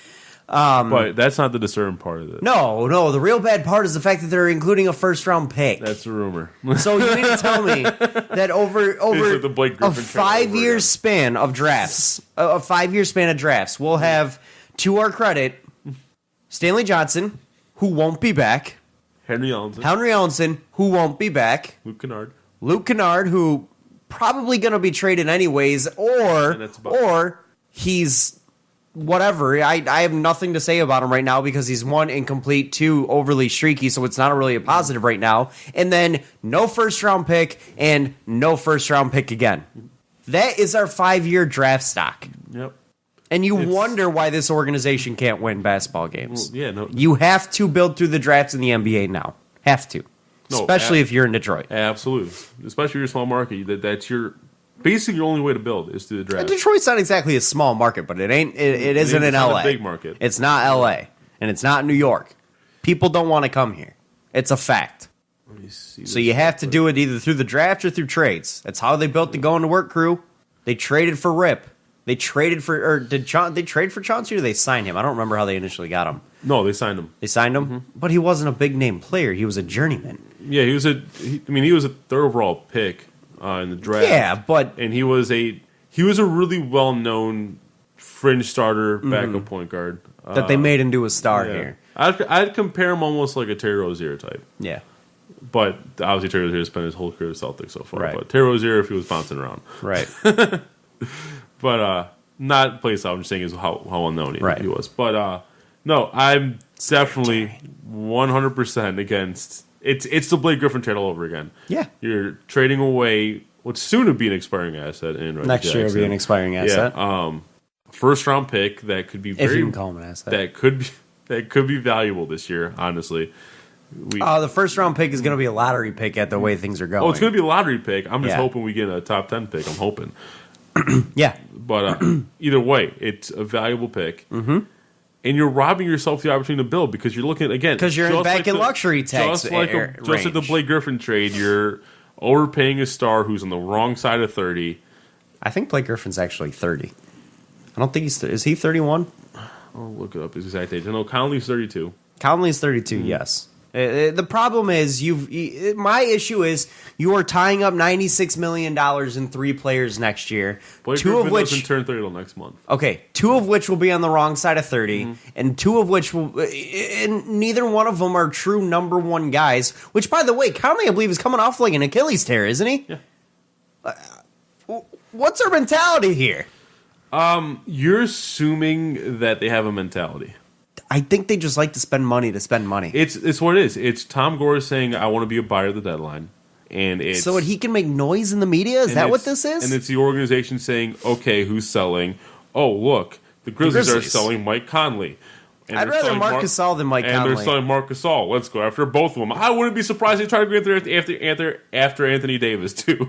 But that's not the disturbing part of it. No. The real bad part is the fact that they're including a first-round pick. That's a rumor. So you mean to tell me that over like the Blake a Griffin 5-year span of drafts, we'll have, to our credit, Stanley Johnson, who won't be back. Henry Henry Ellenson, who won't be back. Luke Kennard, who probably going to be traded anyways, or he's whatever. I have nothing to say about him right now because he's 1, incomplete, 2, overly streaky, so it's not really a positive right now. And then no first-round pick and no first-round pick again. That is our 5-year draft stock. Yep. And you wonder why this organization can't win basketball games. Well, yeah, no. You have to build through the drafts in the NBA now. Have to. Especially if you're in Detroit. Absolutely. Especially if you're a small market. That's your... Basically, your only way to build is through the draft. And Detroit's not exactly a small market, but it ain't. It isn't in LA. It's not a big market. It's not LA, and it's not New York. People don't want to come here. It's a fact. Let me see. So you have to do it either through the draft or through trades. That's how they built the Going to Work crew. They traded for Rip. They traded for, or did they trade for Chauncey or did they sign him? I don't remember how they initially got him. No, they signed him. They signed him, but he wasn't a big name player. He was a journeyman. Yeah, he was a third overall pick. In the draft, and he was a really well known fringe starter backup point guard that they made into a star here. I'd compare him almost like a Terry Rozier type. Yeah, but obviously Terry Rozier spent his whole career at Celtics so far. Right. But Terry Rozier, if he was bouncing around, right. But not place. I'm just saying is how unknown he was. But no, I'm definitely 100% against. It's the Blake Griffin trade all over again. Yeah. You're trading away what's soon to be an expiring asset. Next year will be an expiring asset. Yeah. First round pick that could be if you can call him an asset. That could be valuable this year, honestly. The first round pick is going to be a lottery pick at the way things are going. Oh, it's going to be a lottery pick. I'm just hoping we get a top 10 pick. I'm hoping. Yeah. But either way, it's a valuable pick. Mm-hmm. And you're robbing yourself the opportunity to build because you're looking at, again... Because you're back in luxury tax just like the Blake Griffin trade, you're overpaying a star who's on the wrong side of 30. I think Blake Griffin's actually 30. I don't think he's... Is he 31? I'll look it up his exact age. I know Conley's 32. Conley's 32, yes. The problem is my issue is you are tying up $96 million in 3 players next year. Blake Griffin doesn't turn 30 till next month. Okay, 2 of which will be on the wrong side of 30, and 2 of which will, and neither one of them are true number 1 guys. Which, by the way, Conley, I believe, is coming off like an Achilles tear, isn't he? Yeah. What's our mentality here? You're assuming that they have a mentality. I think they just like to spend money to spend money. It's what it is. It's Tom Gores saying, I want to be a buyer at the deadline. And it's, so he can make noise in the media? Is that what this is? And it's the organization saying, okay, who's selling? Oh, look, the Grizzlies are selling Mike Conley. And I'd rather Marc Gasol than Mike Conley. And they're selling Marc Gasol. Let's go after both of them. I wouldn't be surprised if they try to go after Anthony Davis, too.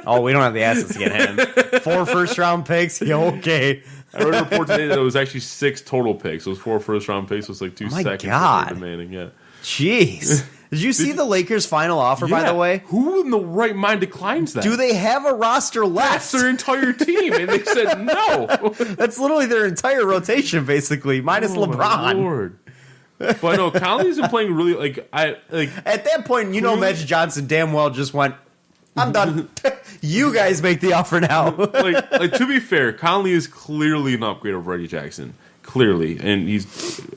Oh, we don't have the assets to get him. 4 first-round picks? Yeah, okay. I read a report today that it was actually 6 total picks. It was 4 first-round picks. It was like 2 seconds. God. Demanding, yeah. Jeez. Did you see the Lakers' final offer, by the way? Who in the right mind declines that? Do they have a roster left? That's their entire team, and they said no. That's literally their entire rotation, basically, minus LeBron. My Lord. But no, Conley's been playing really at that point, Magic Johnson damn well just went, I'm done. You guys make the offer now. To be fair, Conley is clearly an upgrade of Reggie Jackson. Clearly. And he's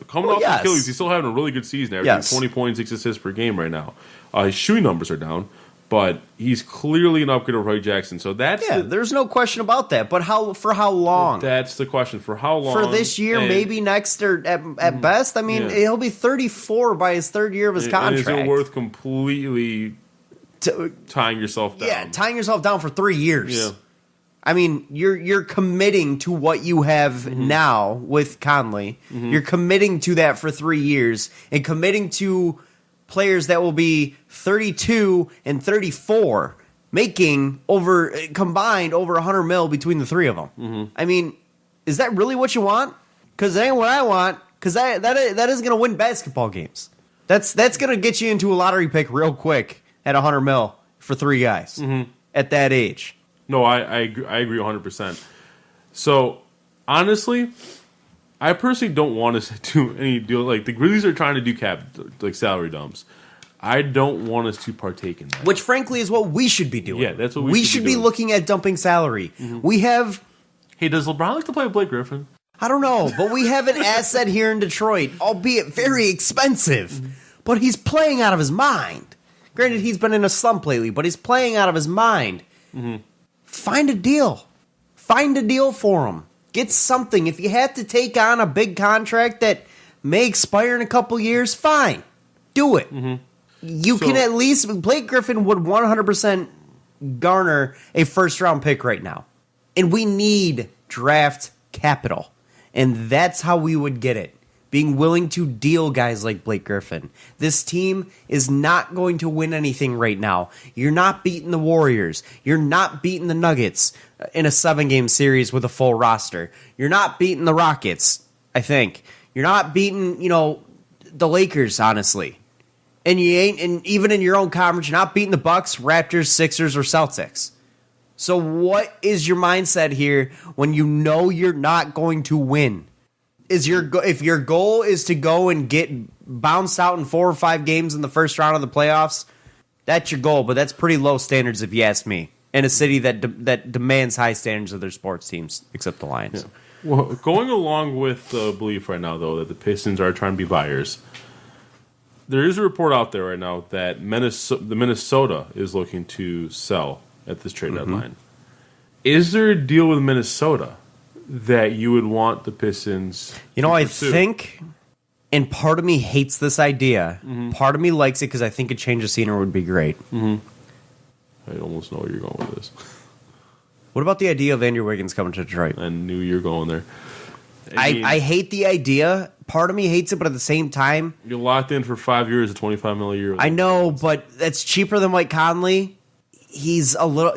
coming off the Achilles. He's still having a really good season, averaging 20 points, 6 assists per game right now. His shooting numbers are down, but he's clearly an upgrade of Reggie Jackson. So that's there's no question about that. But for how long? That's the question. For how long? For this year, maybe next, or at best. I mean, he'll be 34 by his 3rd year of his contract. And is it worth completely tying yourself down? Yeah, tying yourself down for 3 years. Yeah. I mean, you're committing to what you have now with Conley. You're committing to that for 3 years and committing to players that will be 32 and 34, making combined over $100 million between the 3 of them. I mean, is that really what you want? Because that ain't what I want. Because that isn't going to win basketball games. That's going to get you into a lottery pick real quick at $100 million for 3 guys at that age. No, I agree 100%. So, honestly, I personally don't want us to do any deal. Like, the Grizzlies are trying to do salary dumps. I don't want us to partake in that. Which, frankly, is what we should be doing. Yeah, that's what we should be looking at dumping salary. Mm-hmm. We have... Hey, does LeBron like to play with Blake Griffin? I don't know, but we have an asset here in Detroit, albeit very expensive. Mm-hmm. But he's playing out of his mind. Granted, he's been in a slump lately, but he's playing out of his mind. Mm-hmm. Find a deal. Find a deal for him. Get something. If you have to take on a big contract that may expire in a couple years, fine. Do it. Mm-hmm. You can at least... Blake Griffin would 100% garner a first-round pick right now. And we need draft capital. And that's how we would get it. Being willing to deal guys like Blake Griffin. This team is not going to win anything right now. You're not beating the Warriors. You're not beating the Nuggets in a 7-game series with a full roster. You're not beating the Rockets, I think. You're not beating, the Lakers, honestly. And you ain't, and even in your own conference, you're not beating the Bucks, Raptors, Sixers, or Celtics. So what is your mindset here when you know you're not going to win? If your goal is to go and get bounced out in 4 or 5 games in the first round of the playoffs, that's your goal. But that's pretty low standards, if you ask me, in a city that demands high standards of their sports teams, except the Lions. Yeah. Well, going along with the belief right now, though, that the Pistons are trying to be buyers, there is a report out there right now that Minnesota is looking to sell at this trade deadline. Is there a deal with Minnesota that you would want the Pistons to I pursue? think, and part of me hates this idea. Mm-hmm. Part of me likes it because I think a change of scenery would be great. Mm-hmm. I almost know where you're going with this. What about the idea of Andrew Wiggins coming to Detroit? I knew you were going there. I hate the idea. Part of me hates it, but at the same time... You're locked in for 5 years at $25 million a year. I know, but that's cheaper than Mike Conley. He's a lot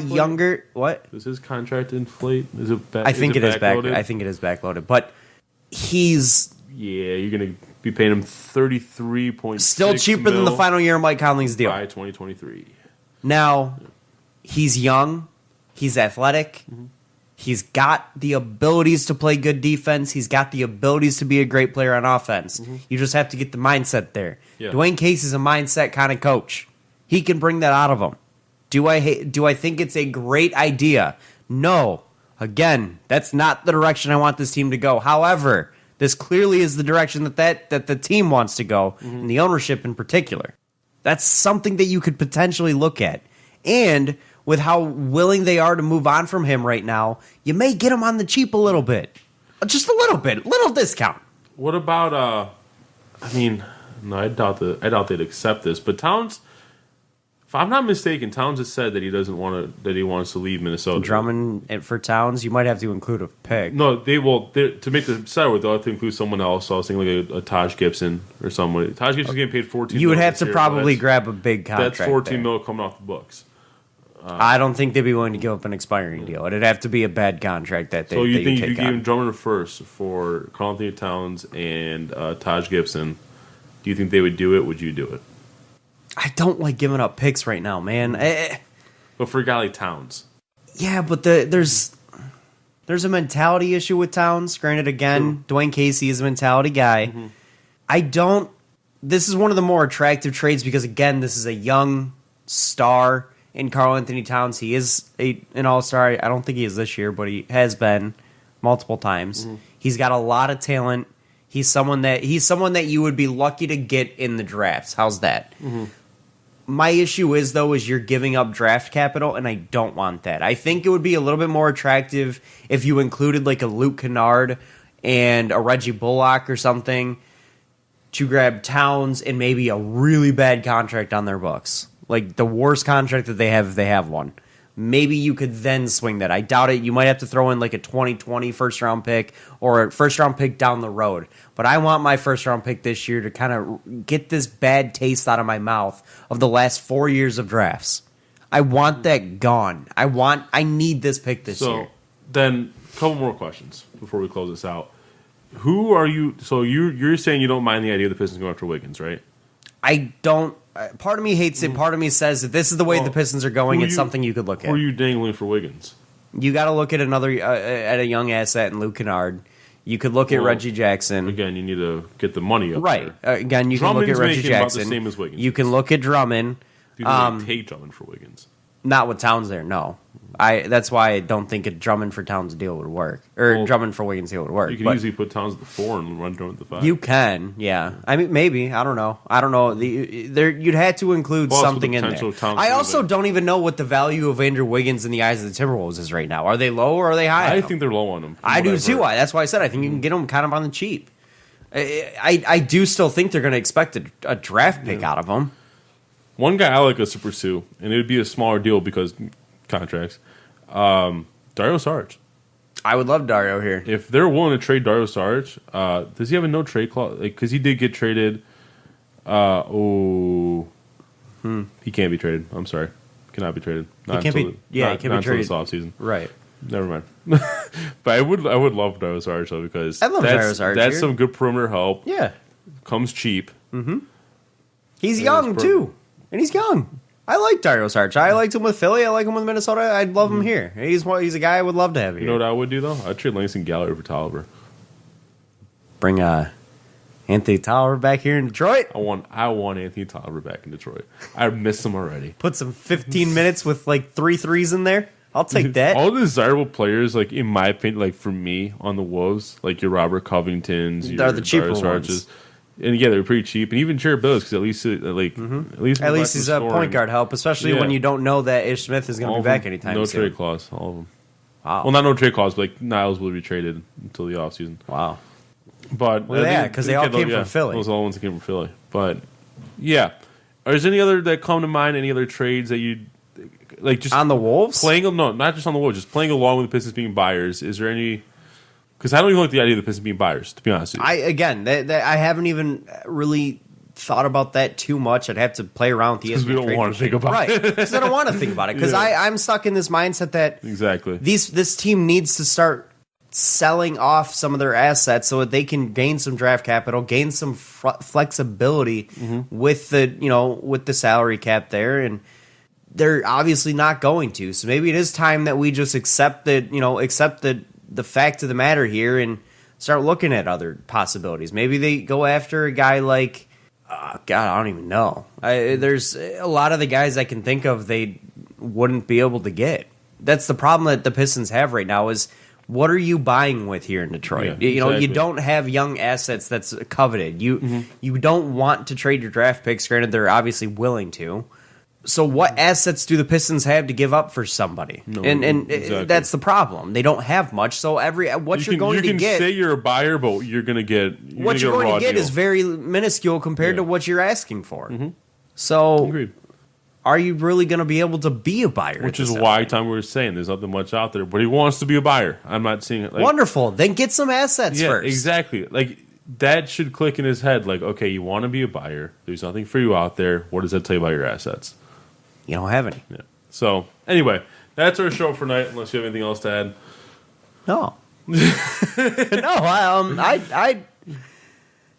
younger. What? Does his contract inflate? Is it I think it is backloaded, but he's you're going to be paying him $33.6 still cheaper than the final year of Mike Conley's deal by 2023. Now, he's young, he's athletic, he's got the abilities to play good defense, he's got the abilities to be a great player on offense. You just have to get the mindset there. Yeah. Dwayne Casey's a mindset kind of coach. He can bring that out of him. Do I think it's a great idea? No. Again, that's not the direction I want this team to go. However, this clearly is the direction that the team wants to go, and the ownership in particular. That's something that you could potentially look at. And with how willing they are to move on from him right now, you may get him on the cheap a little bit. Just a little bit. Little discount. What about, no, I doubt they'd accept this, but Towns... If I'm not mistaken, Towns has said that he wants to leave Minnesota. Drummond for Towns, you might have to include a pick. No, to make the settle, they'll have to include someone else. So I was thinking like a Taj Gibson or someone. Taj Gibson's getting paid $14 million. You would have to probably grab a big contract. That's $14 million coming off the books. I don't think they'd be willing to give up an expiring deal. It'd have to be a bad contract that they. So you think if you gave Drummond first for Karl-Anthony Towns and Taj Gibson? Do you think they would do it? Would you do it? I don't like giving up picks right now, man. But for a guy like Towns. Yeah, but there's a mentality issue with Towns. Granted, again, Dwayne Casey is a mentality guy. Mm-hmm. This is one of the more attractive trades because, again, this is a young star in Karl-Anthony Towns. He is an all-star. I don't think he is this year, but he has been multiple times. Mm-hmm. He's got a lot of talent. He's someone that you would be lucky to get in the drafts. How's that? Mm-hmm. My issue is you're giving up draft capital, and I don't want that. I think it would be a little bit more attractive if you included like a Luke Kennard and a Reggie Bullock or something to grab Towns and maybe a really bad contract on their books. Like the worst contract that they have if they have one. Maybe you could then swing that. I doubt it. You might have to throw in like a 2020 first-round pick or a first-round pick down the road. But I want my first-round pick this year to kind of get this bad taste out of my mouth of the last 4 years of drafts. I want that gone. I need this pick this year. So then, a couple more questions before we close this out. Who are you? So you're saying you don't mind the idea of the Pistons going after Wiggins, right? I don't. Part of me hates it. Part of me says that this is the way the Pistons are going. It's something you could look at. Who are you dangling for Wiggins? You got to look at at a young asset in Luke Kennard. You could look at Reggie Jackson. Again, you need to get the money up right. there. Again, you can look at Reggie Jackson. About the same as Wiggins. You can look at Drummond. You can take Drummond for Wiggins. Not with Towns there, no. That's why I don't think a Drummond for Towns deal would work. Or Drummond for Wiggins deal would work. You can easily put Towns at the 4 and run Drummond at the 5. You can, yeah. I mean, maybe. I don't know. You'd have to include something in there. I also don't even know what the value of Andrew Wiggins in the eyes of the Timberwolves is right now. Are they low or are they high? I think they're low on him. I do too. That's why I said I think you can get them kind of on the cheap. I do still think they're going to expect a draft pick out of them. One guy I like us to pursue, and it would be a smaller deal because contracts. Dario Saric. I would love Dario here. If they're willing to trade Dario Saric, does he have a no trade clause? Because he did get traded. He can't be traded. I'm sorry, cannot be traded. He can't be traded this offseason. Right. Never mind. But I would love Dario Saric though because I love Dario Saric. That's some good perimeter help. Yeah, comes cheap. Mm-hmm. He's young too, and he's young. I like Dario Saric. I liked him with Philly. I like him with Minnesota. I'd love him here. He's a guy I would love to have here. You know what I would do though? I'd trade Langston Gallagher for Tolliver. Bring Anthony Tolliver back here in Detroit. I want Anthony Tolliver back in Detroit. I miss him already. Put some 15 minutes with like 3 threes in there. I'll take that. All the desirable players, like in my opinion, like for me on the Wolves, like your Robert Covingtons, they're the cheaper ones. And yeah, they're pretty cheap. And even Jared Billis, because at least he's a point guard help, especially when you don't know that Ish Smith is going to be back anytime soon. No trade clause, all of them. Wow. Well, not no trade clause, but like Niles will be traded until the offseason. Wow. But because they all came from Philly. Those are all ones that came from Philly. But yeah, is there any other that come to mind? Any other trades that you like? Just on the Wolves, playing them? No, not just on the Wolves. Just playing along with the Pistons being buyers. Is there any? Because I don't even like the idea of the Pistons being buyers, to be honest with you. I haven't even really thought about that too much. I'd have to play around with the because we don't want to think about it. Right, because I don't want to think about it. Because I'm stuck in this mindset that this team needs to start selling off some of their assets so that they can gain some draft capital, gain some flexibility with the salary cap there, and they're obviously not going to. So maybe it is time that we just accept the fact of the matter here and start looking at other possibilities. Maybe they go after a guy like, God, I don't even know. There's a lot of the guys I can think of they wouldn't be able to get. That's the problem that the Pistons have right now is what are you buying with here in Detroit? Yeah, exactly. You don't have young assets that's coveted. You don't want to trade your draft picks. Granted, they're obviously willing to. So what assets do the Pistons have to give up for somebody? Exactly. That's the problem. They don't have much. So you're going to get. You can say you're a buyer, but you're going to get what you're going to get is very minuscule compared to what you're asking for. Mm-hmm. So, agreed. Are you really going to be able to be a buyer? Which is why Tom was saying there's nothing much out there, but he wants to be a buyer. I'm not seeing it. Wonderful. Then get some assets first. Exactly. Like that should click in his head. Like, okay, you want to be a buyer. There's nothing for you out there. What does that tell you about your assets? You don't have any. Yeah. So, anyway, that's our show for tonight, unless you have anything else to add. No. I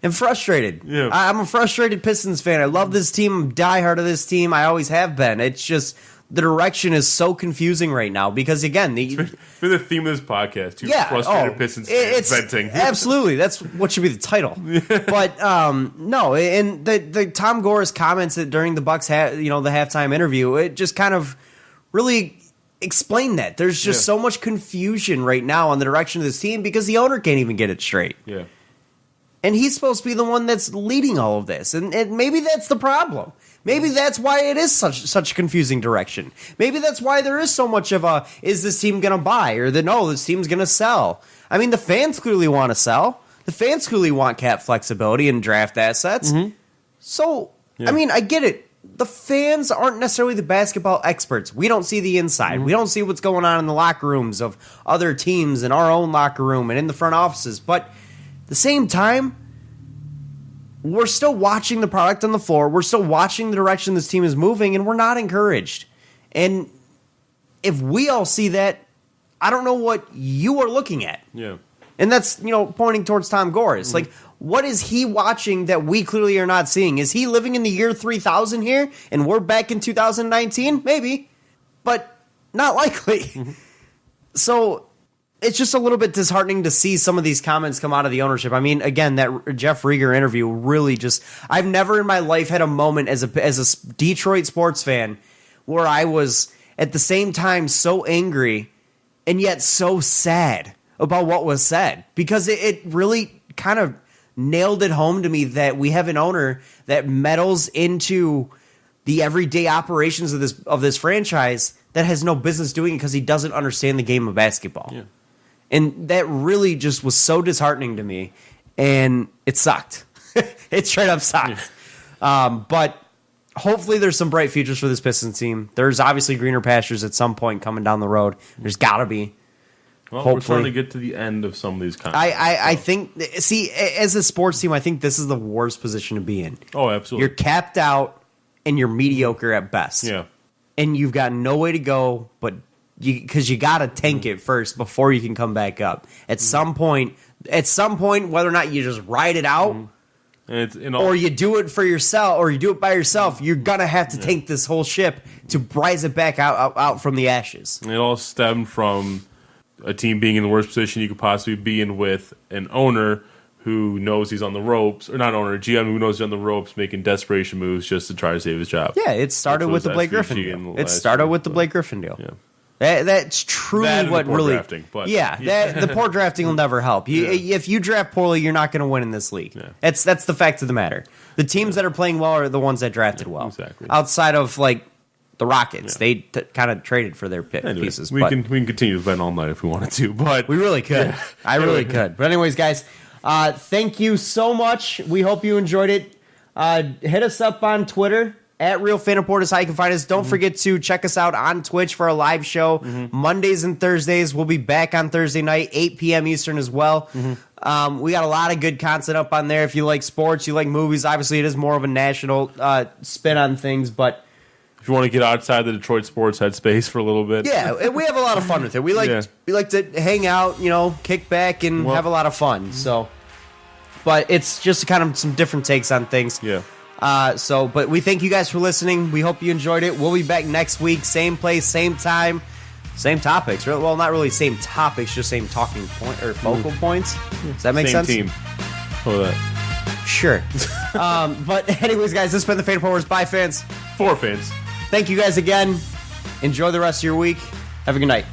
am frustrated. Yeah. I'm a frustrated Pistons fan. I love this team. I'm diehard of this team. I always have been. It's just the direction is so confusing right now because, again, it's been the theme of this podcast. Frustrated Pistons fans venting. Absolutely. That's what should be the title. But, no, and the Tom Gores comments during the Bucks, the halftime interview, it just kind of really explained that. There's just so much confusion right now on the direction of this team because the owner can't even get it straight. Yeah. And he's supposed to be the one that's leading all of this. And maybe that's the problem. Maybe that's why it is such a confusing direction. Maybe that's why there is so much of a, is this team going to buy? Or this team's going to sell. I mean, the fans clearly want to sell. The fans clearly want cap flexibility and draft assets. Mm-hmm. So, I mean, I get it. The fans aren't necessarily the basketball experts. We don't see the inside. Mm-hmm. We don't see what's going on in the locker rooms of other teams in our own locker room and in the front offices. But at the same time, we're still watching the product on the floor. We're still watching the direction this team is moving, and we're not encouraged. And if we all see that, I don't know what you are looking at. Yeah. And that's, pointing towards Tom Gores. Mm-hmm. Like, what is he watching that we clearly are not seeing? Is he living in the year 3000 here, and we're back in 2019? Maybe. But not likely. Mm-hmm. So it's just a little bit disheartening to see some of these comments come out of the ownership. I mean, again, that Jeff Rieger interview really I've never in my life had a moment as a Detroit sports fan where I was at the same time so angry and yet so sad about what was said, because it really kind of nailed it home to me that we have an owner that meddles into the everyday operations of this franchise that has no business doing it because he doesn't understand the game of basketball. Yeah. And that really just was so disheartening to me, and it sucked. It straight up sucked. Yeah. But hopefully there's some bright futures for this Pistons team. There's obviously greener pastures at some point coming down the road. There's got to be. Well, hopefully. We're starting to get to the end of some of these contracts. I think, see, as a sports team, I think this is the worst position to be in. Oh, absolutely. You're capped out, and you're mediocre at best. Yeah. And you've got no way to go, but because you got to tank it first before you can come back up. At some point, whether or not you just ride it out, or you do it for yourself, or you do it by yourself, you're gonna have to tank this whole ship to rise it back out from the ashes. And it all stemmed from a team being in the worst position you could possibly be in, with an owner who knows he's on the ropes, or not owner, GM who knows he's on the ropes, making desperation moves just to try to save his job. Yeah, it started with the Blake Griffin deal. It started with the Blake Griffin deal. Yeah. That's truly what really. Drafting, but, the poor drafting will never help. If you draft poorly, you're not going to win in this league. Yeah. That's the fact of the matter. The teams that are playing well are the ones that drafted well. Exactly. Outside of like the Rockets, they kind of traded for their pieces. We can continue to bet all night if we wanted to, but we really could. Yeah. I really could. But anyways, guys, thank you so much. We hope you enjoyed it. Hit us up on Twitter. At Real Fan Report is how you can find us. Don't forget to check us out on Twitch for a live show. Mondays and Thursdays. We'll be back on Thursday night, 8 p.m. Eastern as well. We got a lot of good content up on there. If you like sports, you like movies, obviously it is more of a national spin on things, but if you want to get outside the Detroit sports headspace for a little bit. Yeah, we have a lot of fun with it. We like to hang out, kick back and have a lot of fun. So, but it's just kind of some different takes on things. Yeah. But we thank you guys for listening. We hope you enjoyed it. We'll be back next week, same place, same time, same topics. Well, not really same topics, just same talking point or focal points. Does that make sense? Same team. Oh, that. Sure. But anyways, guys, this has been the Fan Reporters. Bye, fans. For fans. Thank you guys again. Enjoy the rest of your week. Have a good night.